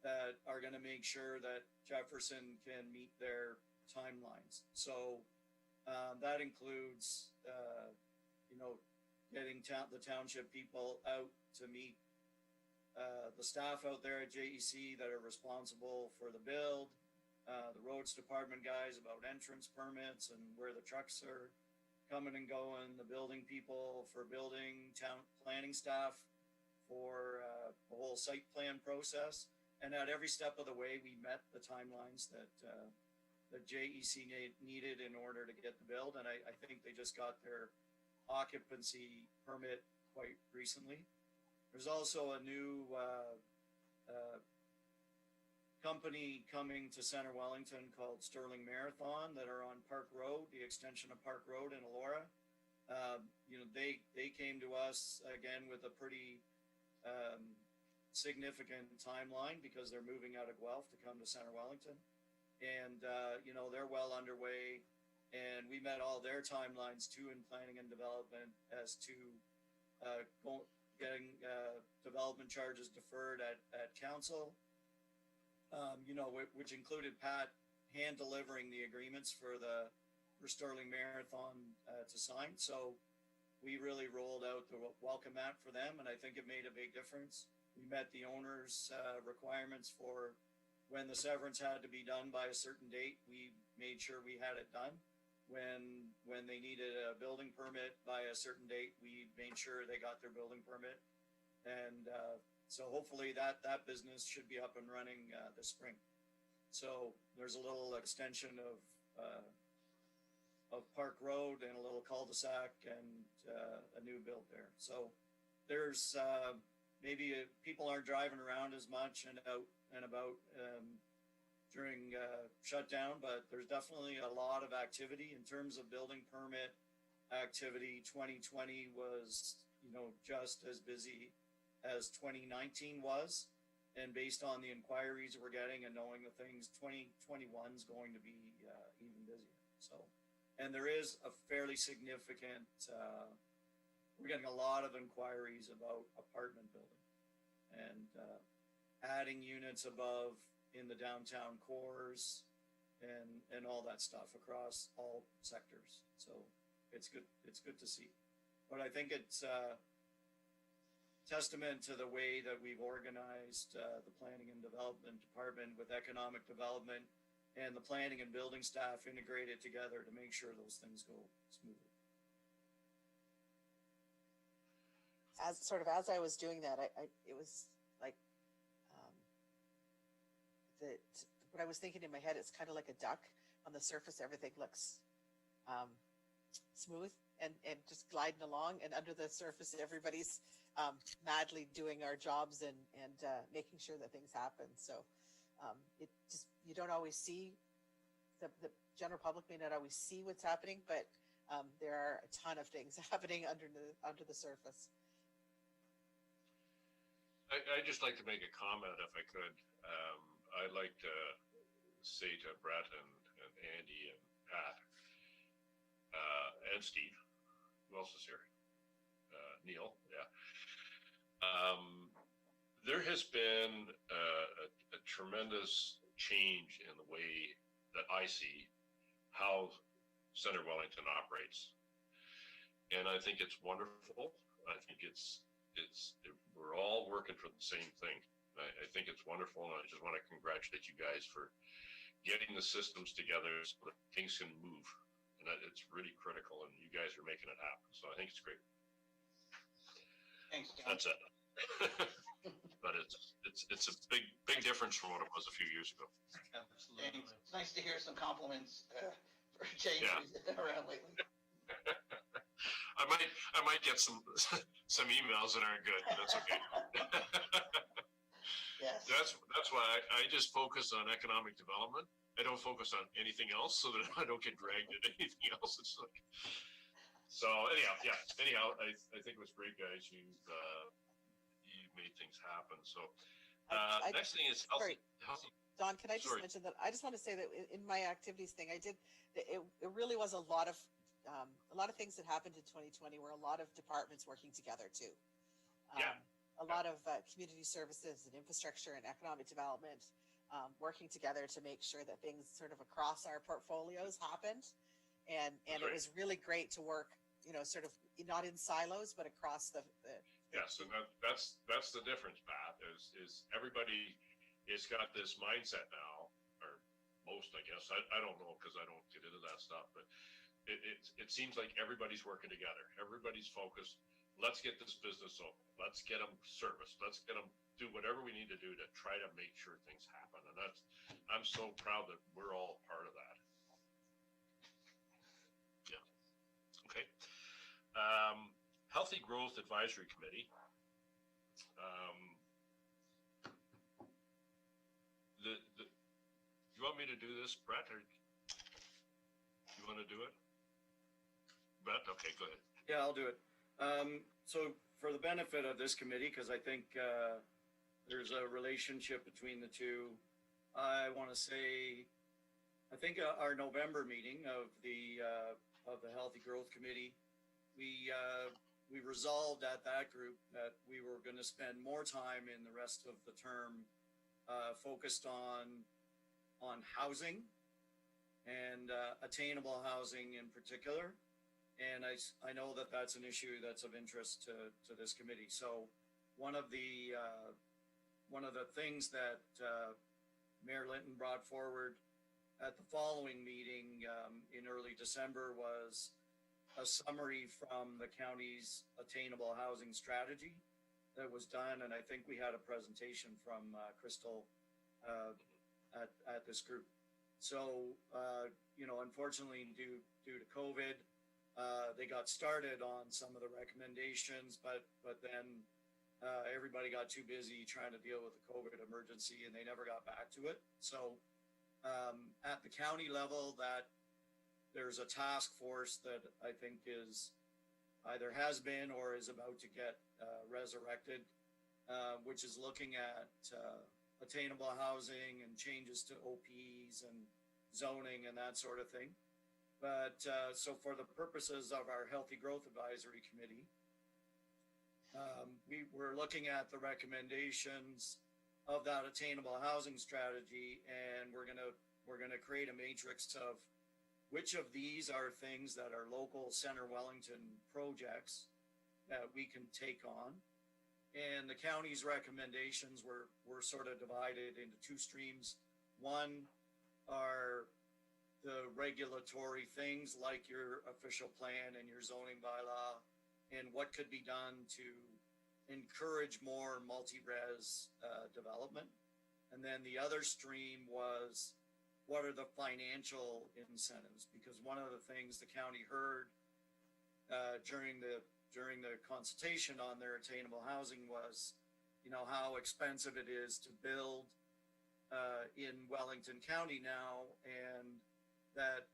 Speaker 11: that are going to make sure that Jefferson can meet their timelines. So that includes, getting the township people out to meet the staff out there at JEC that are responsible for the build, the roads department guys about entrance permits and where the trucks are coming and going, the building people for building, town planning staff for the whole site plan process. And at every step of the way, we met the timelines that JEC needed in order to get the build. And I think they just got their occupancy permit quite recently. There's also a new company coming to Center Wellington called Sterling Marathon that are on Park Road, the extension of Park Road in Elora. They came to us again with a pretty significant timeline because they're moving out of Guelph to come to Center Wellington. And, they're well underway, and we met all their timelines too in planning and development as to getting development charges deferred at council, which included Pat hand delivering the agreements for Sterling Marathon to sign. So we really rolled out the welcome mat for them, and I think it made a big difference. We met the owner's requirements for when the severance had to be done by a certain date. We made sure we had it done. When they needed a building permit by a certain date, we made sure they got their building permit. And so hopefully that business should be up and running this spring. So there's a little extension of Park Road and a little cul-de-sac and a new build there. So there's maybe people aren't driving around as much and out and about during shutdown, but there's definitely a lot of activity in terms of building permit activity. 2020 was, just as busy as 2019 was. And based on the inquiries we're getting and knowing the things, 2021 is going to be even busier. So, and there is a fairly significant, we're getting a lot of inquiries about apartment building and adding units above in the downtown cores, and all that stuff across all sectors. So it's good to see. But I think it's testament to the way that we've organized the planning and development department with economic development and the planning and building staff integrated together to make sure those things go smoothly.
Speaker 2: As I was doing that, it was like what I was thinking in my head. It's kind of like a duck on the surface. Everything looks smooth and just gliding along, and under the surface, everybody's madly doing our jobs and making sure that things happen. So it just, you don't always see, the general public may not always see what's happening, but there are a ton of things happening under the surface.
Speaker 4: I'd just like to make a comment if I could. I'd like to say to Brett and Andy and Pat and Steve, who else is here? Neil, yeah. There has been a tremendous change in the way that I see how Center Wellington operates. And I think it's wonderful. I think we're all working for the same thing. I think it's wonderful, and I just want to congratulate you guys for getting the systems together so that things can move. And that it's really critical, and you guys are making it happen. So I think it's great.
Speaker 5: Thanks, John.
Speaker 4: That's it. But it's a big difference from what it was a few years ago.
Speaker 5: Absolutely. It's nice to hear some compliments for changes around lately.
Speaker 4: I might get some emails that aren't good, but that's okay.
Speaker 5: Yes.
Speaker 4: That's why I just focus on economic development. I don't focus on anything else so that I don't get dragged into anything else. It's like, so anyhow, I think it was great, guys. You made things happen. So next thing is healthy.
Speaker 2: Don, can I just mention that I just want to say that in my activities thing, I did, it really was a lot of things that happened in 2020 where a lot of departments working together too. A lot of community services and infrastructure and economic development working together to make sure that things sort of across our portfolios happened. And it was really great to work, sort of not in silos, but across the
Speaker 4: Yes, and that's the difference, Pat, is everybody has got this mindset now, or most, I guess. I don't know, because I don't get into that stuff, but it seems like everybody's working together. Everybody's focused. Let's get this business open. Let's get them serviced. Let's get them do whatever we need to do to try to make sure things happen. And I'm so proud that we're all part of that. Yeah. Okay. Healthy Growth Advisory Committee. You want me to do this, Brett, or you want to do it? Brett, okay, go ahead.
Speaker 11: Yeah, I'll do it. So for the benefit of this committee, because I think there's a relationship between the two, I want to say, I think our November meeting of the Healthy Growth Committee, we resolved at that group that we were going to spend more time in the rest of the term focused on housing and attainable housing in particular. And I know that that's an issue that's of interest to this committee. So one of the things that Mayor Linton brought forward at the following meeting in early December was a summary from the county's attainable housing strategy that was done. And I think we had a presentation from Crystal at this group. So, unfortunately, due to COVID, they got started on some of the recommendations, but then everybody got too busy trying to deal with the COVID emergency, and they never got back to it. So at the county level, that there's a task force that I think is either has been or is about to get resurrected, which is looking at attainable housing and changes to OPs and zoning and that sort of thing. But so for the purposes of our Healthy Growth Advisory Committee, we're looking at the recommendations of that attainable housing strategy, and we're going to we're gonna create a matrix of which of these are things that are local Center Wellington projects that we can take on. And the county's recommendations were sort of divided into two streams. One are the regulatory things like your official plan and your zoning bylaw and what could be done to encourage more multi-res development. And then the other stream was, what are the financial incentives? Because one of the things the county heard during the consultation on their attainable housing was, how expensive it is to build in Wellington County now, and that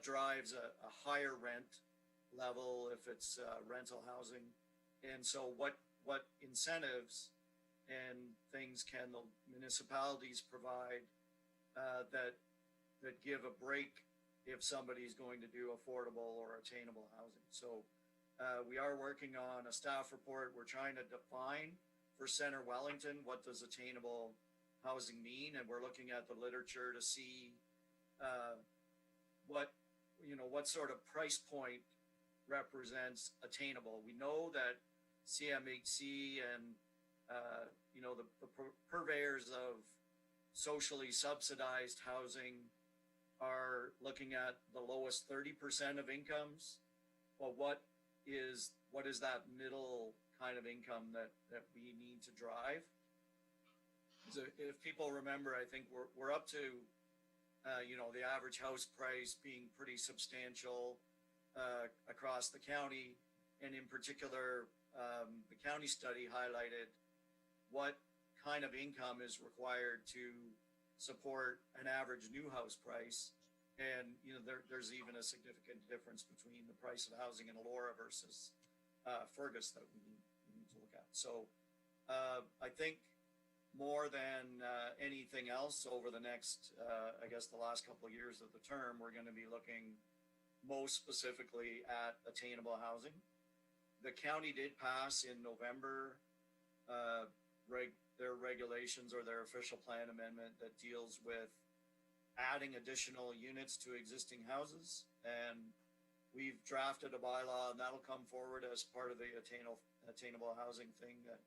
Speaker 11: drives a higher rent level if it's rental housing. And so what incentives and things can the municipalities provide that give a break if somebody's going to do affordable or attainable housing? So we are working on a staff report. We're trying to define for Center Wellington, what does attainable housing mean? And we're looking at the literature to see what sort of price point represents attainable. We know that CMHC and the purveyors of socially subsidized housing are looking at the lowest 30% of incomes. Well, what is that middle kind of income that we need to drive? So if people remember, I think we're up to the average house price being pretty substantial across the county, and in particular, the county study highlighted what kind of income is required to support an average new house price. And, there's even a significant difference between the price of housing in Elora versus Fergus that we need to look at. So I think more than anything else over the next, the last couple of years of the term, we're going to be looking most specifically at attainable housing. The county did pass in November their regulations or their official plan amendment that deals with adding additional units to existing houses. And we've drafted a bylaw, and that'll come forward as part of the attainable housing thing that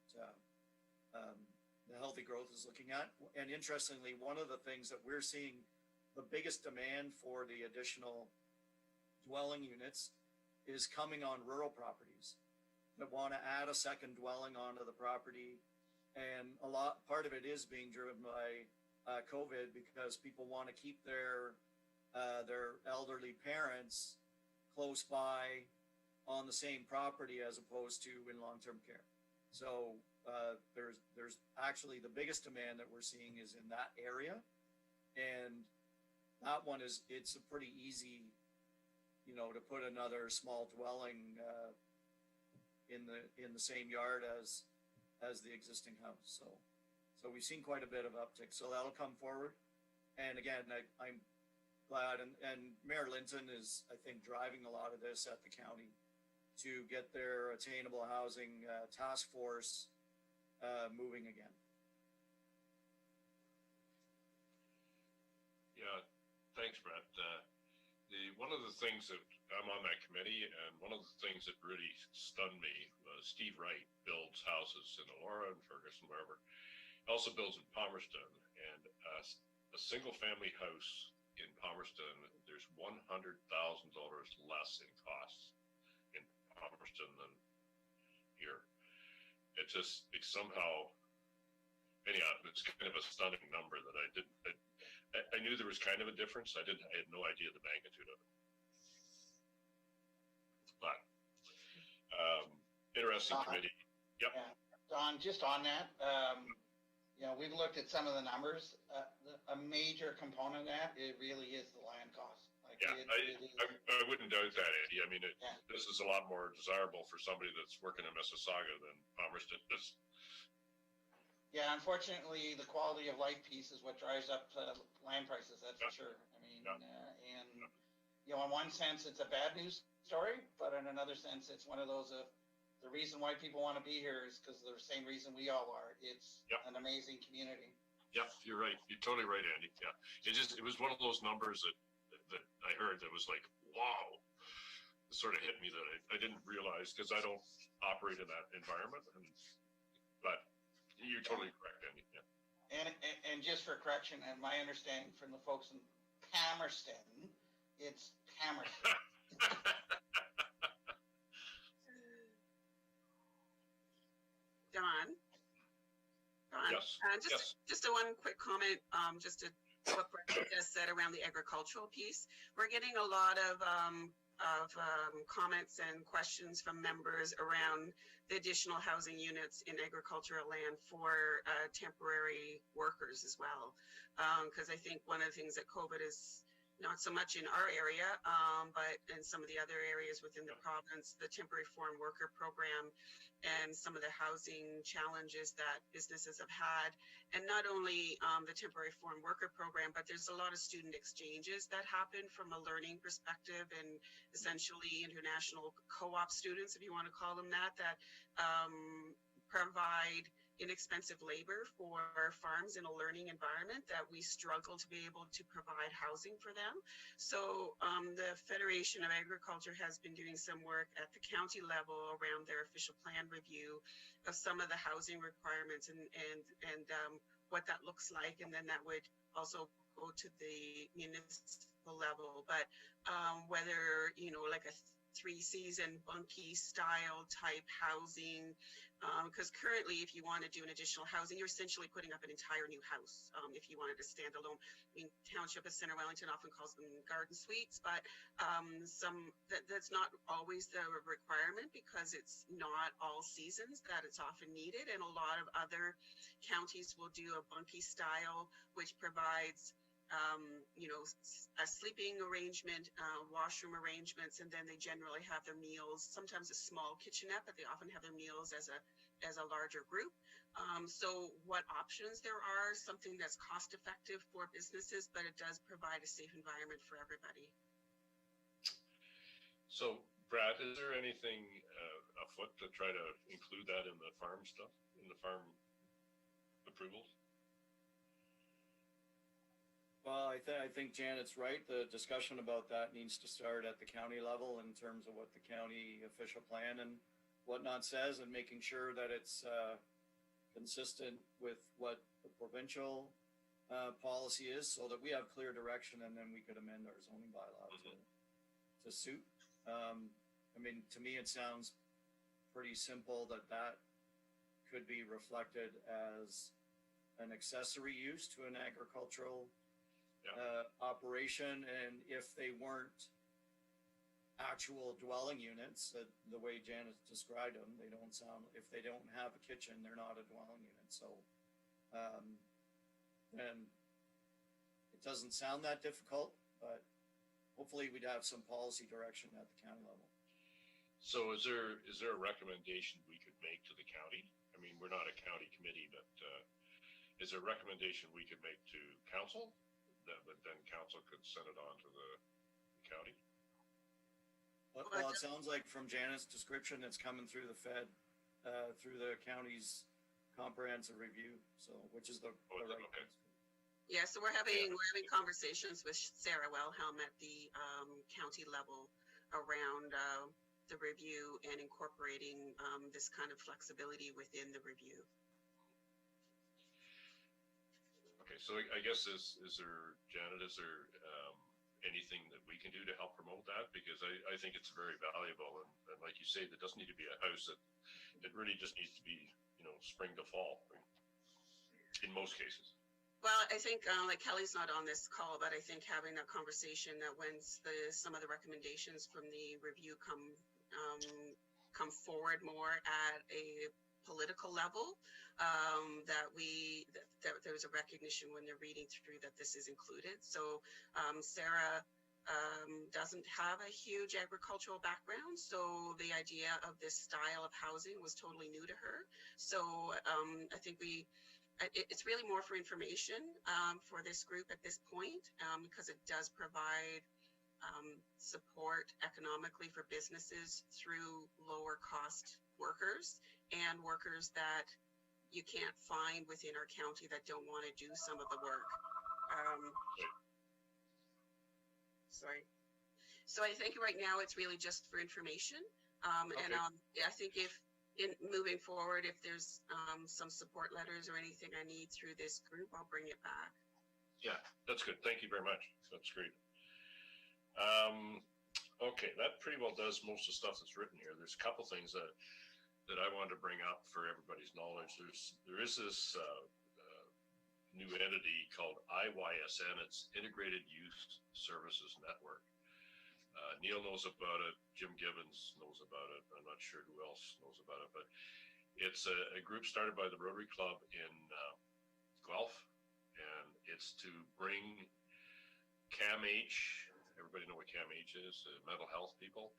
Speaker 11: the Healthy Growth is looking at. And interestingly, one of the things that we're seeing the biggest demand for the additional dwelling units is coming on rural properties that want to add a second dwelling onto the property. And part of it is being driven by COVID, because people want to keep their elderly parents close by on the same property as opposed to in long-term care. So there's actually the biggest demand that we're seeing is in that area, and that one it's a pretty easy, to put another small dwelling in the same yard as the existing house. So we've seen quite a bit of uptick. So that'll come forward. And again, I'm glad, and Mayor Linton is, I think, driving a lot of this at the county to get their attainable housing task force moving again.
Speaker 4: Yeah, thanks, Brett. One of the things that I'm on that committee, and one of the things that really stunned me was Steve Wright builds houses in Elora and Ferguson, wherever. He also builds in Palmerston, and a single-family house in Palmerston, there's $100,000 less in costs in Palmerston than here. It's somehow, anyhow, it's kind of a stunning number that I knew there was kind of a difference. I had no idea the magnitude of it. But interesting committee. Yep.
Speaker 5: Yeah. Don, just on that, we've looked at some of the numbers. A major component of that, it really is the land cost.
Speaker 4: I wouldn't doubt that, Andy. I mean, this is a lot more desirable for somebody that's working in Mississauga than Palmerston is.
Speaker 5: Yeah, unfortunately, the quality of life piece is what drives up land prices. That's for sure. I mean, in one sense, it's a bad news story, but in another sense, it's one of those the reason why people want to be here is because of the same reason we all are. It's an amazing community.
Speaker 4: Yeah, you're right. You're totally right, Andy. Yeah. It was one of those numbers that I heard that was like, wow. It sort of hit me that I didn't realize because I don't operate in that environment. But you're totally correct, Andy. Yeah.
Speaker 5: And just for correction, and my understanding from the folks in Palmerston, it's Palmerston.
Speaker 13: Don?
Speaker 4: Yes.
Speaker 13: Just a one quick comment, just to what Brett just said around the agricultural piece. We're getting a lot of comments and questions from members around the additional housing units in agricultural land for temporary workers as well. Because I think one of the things that COVID is not so much in our area, but in some of the other areas within the province, the temporary foreign worker program and some of the housing challenges that businesses have had. And not only the temporary foreign worker program, but there's a lot of student exchanges that happen from a learning perspective, and essentially international co-op students, if you want to call them that provide inexpensive labor for farms in a learning environment that we struggle to be able to provide housing for them. So the Federation of Agriculture has been doing some work at the county level around their official plan review of some of the housing requirements and what that looks like. And then that would also go to the municipal level. But whether, like a 3-season bunkie style type housing, because currently if you want to do an additional housing, you're essentially putting up an entire new house if you wanted to stand alone. I mean, Township of Center Wellington often calls them garden suites, but that's not always the requirement, because it's not all seasons that it's often needed. And a lot of other counties will do a bunkie style, which provides a sleeping arrangement, washroom arrangements, and then they generally have their meals, sometimes a small kitchenette, but they often have their meals as a larger group. So what options there are, something that's cost effective for businesses, but it does provide a safe environment for everybody.
Speaker 4: So, Brad, is there anything afoot to try to include that in the farm stuff, in the farm approvals?
Speaker 11: Well, I think Janet's right. The discussion about that needs to start at the county level in terms of what the county official plan and whatnot says, and making sure that it's consistent with what the provincial policy is, so that we have clear direction, and then we could amend our zoning bylaw to suit. I mean, to me, it sounds pretty simple that could be reflected as an accessory use to an agricultural operation, and if they weren't actual dwelling units, the way Janet described them, they don't sound, if they don't have a kitchen, they're not a dwelling unit. So then it doesn't sound that difficult, but hopefully we'd have some policy direction at the county level.
Speaker 4: So is there a recommendation we could make to the county? I mean, we're not a county committee, but is there a recommendation we could make to council that then council could send it on to the county?
Speaker 11: Well, it sounds like from Janet's description, it's coming through the Fed, through the county's comprehensive review. So, which is the right.
Speaker 4: Okay.
Speaker 13: Yeah, so we're having conversations with Sarah Wellhelm at the county level around the review and incorporating this kind of flexibility within the review.
Speaker 4: Okay, so I guess is there, Janet, is there anything that we can do to help promote that? Because I think it's very valuable, and like you say, there doesn't need to be a house. It really just needs to be, spring to fall, in most cases.
Speaker 13: Well, I think like Kelly's not on this call, but I think having that conversation that when some of the recommendations from the review come forward more at a political level, that there's a recognition when they're reading through that this is included. So Sarah doesn't have a huge agricultural background, so the idea of this style of housing was totally new to her. So I think it's really more for information for this group at this point, because it does provide support economically for businesses through lower cost workers and workers that you can't find within our county that don't want to do some of the work. Sorry. So I think right now it's really just for information. And I think if in moving forward, if there's some support letters or anything I need through this group, I'll bring it back.
Speaker 4: Yeah, that's good. Thank you very much. That's great. Okay, that pretty well does most of the stuff that's written here. There's a couple things that I wanted to bring up for everybody's knowledge. There is this new entity called IYSN. It's Integrated Youth Services Network. Neil knows about it. Jim Gibbons knows about it. I'm not sure who else knows about it, but it's a group started by the Rotary Club in Guelph, and it's to bring CAMH. Everybody know what CAMH is? Mental health people.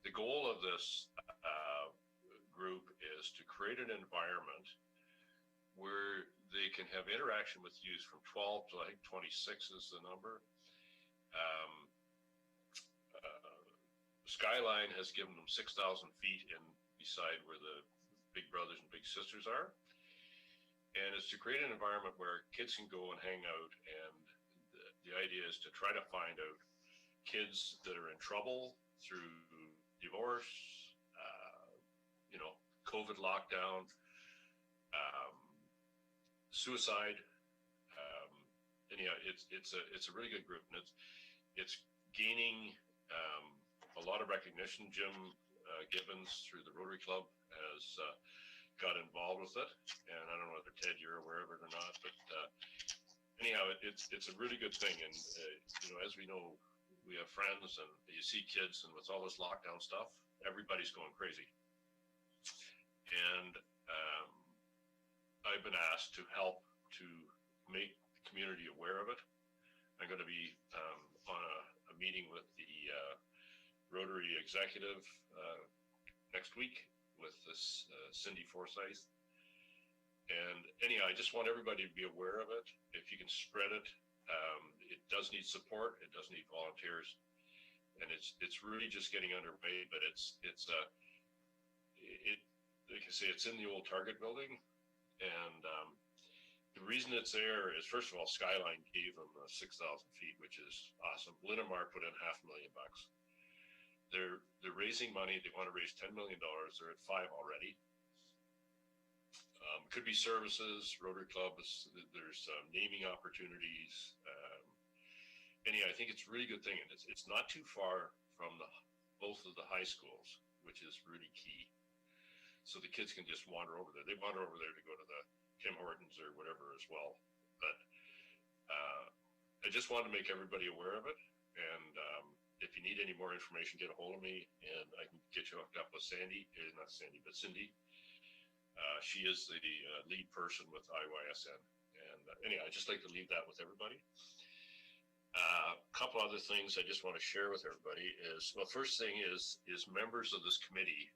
Speaker 4: The goal of this group is to create an environment where they can have interaction with youth from 12 to I think 26 is the number. Skyline has given them 6,000 feet in beside where the big brothers and big sisters are. And it's to create an environment where kids can go and hang out. And the idea is to try to find out kids that are in trouble through divorce, COVID lockdown, suicide. Anyhow, it's a really good group, and it's gaining a lot of recognition. Jim Gibbons through the Rotary Club has got involved with it, and I don't know whether Ted you're aware of it or not, but anyhow, it's a really good thing. And as we know, we have friends, and you see kids, and with all this lockdown stuff, everybody's going crazy. And I've been asked to help to make the community aware of it. I'm going to be on a meeting with the Rotary executive next week with this Cindy Forsyth. And anyhow, I just want everybody to be aware of it. If you can spread it, it does need support. It does need volunteers, and it's really just getting underway. But like I say, it's in the old Target building, and the reason it's there is, first of all, Skyline gave them 6,000 feet, which is awesome. Linamar put in $500,000. They're raising money. They want to raise $10 million. They're at 5 already. Could be services, Rotary Club. There's naming opportunities. Anyhow, I think it's a really good thing, and it's not too far from both of the high schools, which is really key. So the kids can just wander over there. They wander over there to go to the Tim Hortons or whatever as well. But I just wanted to make everybody aware of it. And if you need any more information, get a hold of me, and I can get you hooked up with Sandy. Not Sandy, but Cindy. She is the lead person with IYSN. And anyhow, I just like to leave that with everybody. A couple other things I just want to share with everybody is, well, first thing is members of this committee.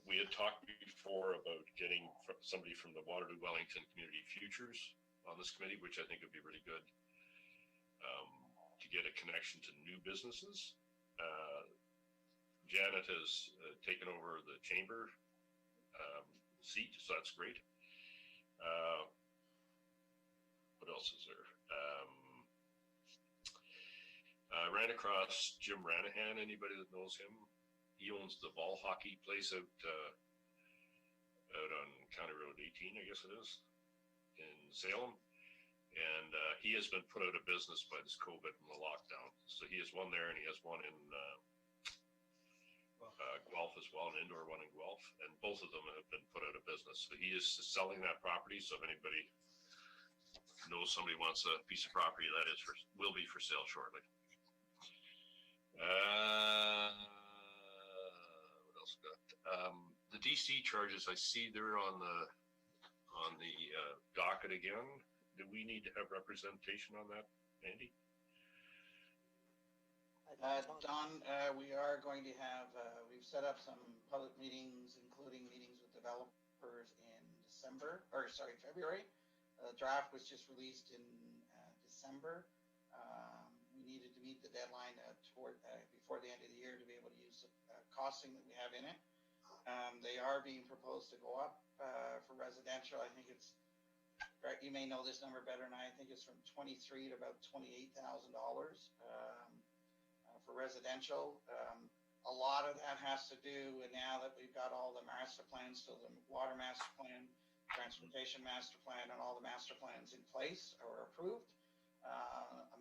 Speaker 4: We had talked before about getting somebody from the Waterloo Wellington Community Futures on this committee, which I think would be really good to get a connection to new businesses. Janet has taken over the chamber seat, so that's great. What else is there? I ran across Jim Ranahan. Anybody that knows him? He owns the ball hockey place out on County Road 18, I guess it is, in Salem. And he has been put out of business by this COVID and the lockdown. So he has one there, and he has one in Guelph as well, an indoor one in Guelph. And both of them have been put out of business. So he is selling that property. So if anybody knows somebody wants a piece of property, that will be for sale shortly. What else we got? The DC charges, I see they're on the docket again. Do we need to have representation on that, Andy?
Speaker 5: Don, we are going to have, we've set up some public meetings, including meetings with developers in February. The draft was just released in December. We needed to meet the deadline before the end of the year to be able to use the costing that we have in it. They are being proposed to go up for residential. I think it's, Brett, you may know this number better than I think it's from 23 to about $28,000 for residential. A lot of that has to do, and now that we've got all the master plans, so the water master plan, transportation master plan, and all the master plans in place or approved,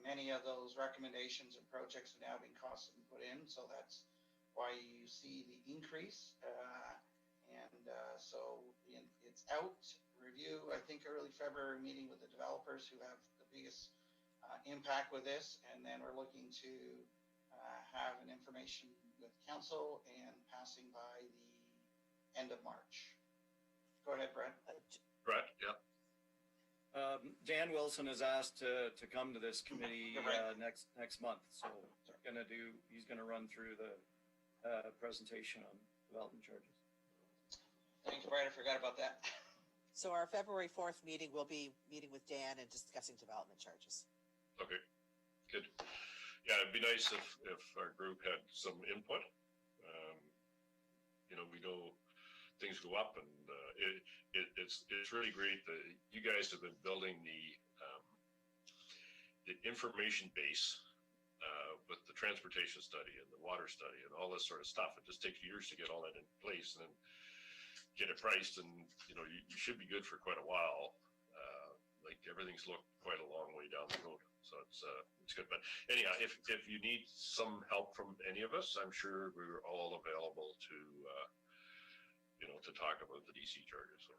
Speaker 5: many of those recommendations and projects are now being costed and put in, so that's why you see the increase. So it's out, review, I think early February, meeting with the developers who have the biggest impact with this, and then we're looking to have an information with council and passing by the end of March. Go ahead, Brett.
Speaker 4: Brett, yeah.
Speaker 11: Dan Wilson has asked to come to this committee
Speaker 5: Right.
Speaker 11: next month, so he's gonna run through the presentation on development charges.
Speaker 5: Thanks, Brett. I forgot about that.
Speaker 2: So our February 4th meeting, will be meeting with Dan and discussing development charges.
Speaker 4: Okay, good. Yeah, it'd be nice if our group had some input. We know things go up, and it's really great that you guys have been building the information base with the transportation study and the water study and all this sort of stuff. It just takes years to get all that in place and then get it priced, and you should be good for quite a while. Like everything's looked quite a long way down the road, so it's good. But anyhow, if you need some help from any of us, I'm sure we're all available to talk about the DC charges. So,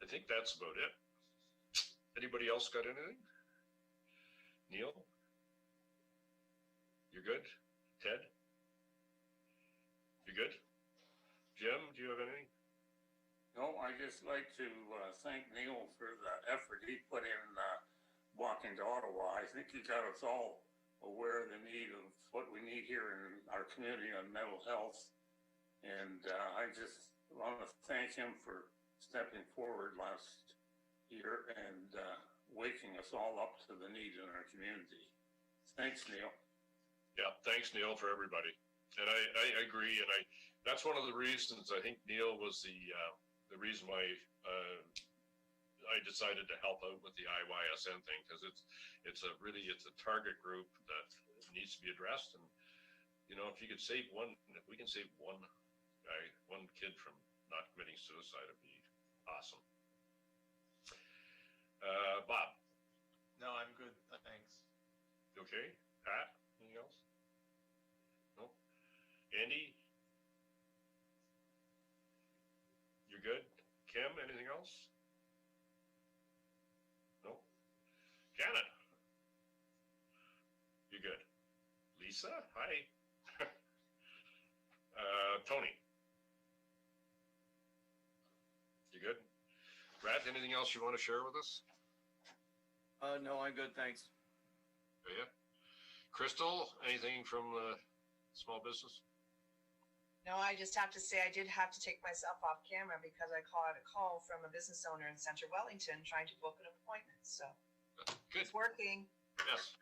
Speaker 4: I think that's about it. Anybody else got anything? Neil? You're good? Ted? You good? Jim, do you have anything?
Speaker 7: No, I just like to thank Neil for the effort he put in walking to Ottawa. I think he got us all aware of the need of what we need here in our community on mental health. And I just want to thank him for stepping forward last year and waking us all up to the need in our community. Thanks, Neil.
Speaker 4: Yeah, thanks, Neil, for everybody. And I agree, and that's one of the reasons I think Neil was the reason why I decided to help out with the IYSN thing, because it's a target group that needs to be addressed. And if you could save if we can save one kid from not committing suicide, it'd be awesome. Bob.
Speaker 8: No, I'm good. Thanks.
Speaker 4: Okay. Pat, anything else? No. Andy? You're good? Kim, anything else? No. Janet? You're good. Lisa? Hi. Tony? You good? Brad, anything else you want to share with us?
Speaker 11: No, I'm good, thanks.
Speaker 4: Yeah. Crystal, anything from the small business?
Speaker 10: No, I just have to say I did have to take myself off camera because I caught a call from a business owner in Central Wellington trying to book an appointment. So
Speaker 4: Good.
Speaker 10: it's working.
Speaker 4: Yes.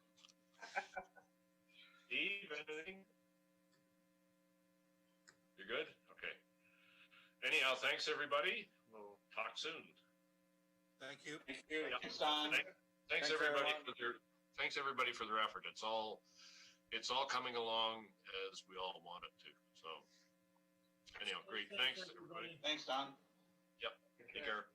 Speaker 4: Steve, anything? You're good? Okay. Anyhow, thanks everybody. We'll talk soon.
Speaker 6: Thank you.
Speaker 7: Thank you.
Speaker 4: Yeah.
Speaker 5: Thanks, Don.
Speaker 4: Thanks everybody for their effort. It's all coming along as we all want it to. So anyhow, great. Thanks everybody.
Speaker 5: Thanks, Don.
Speaker 4: Yep. Take care.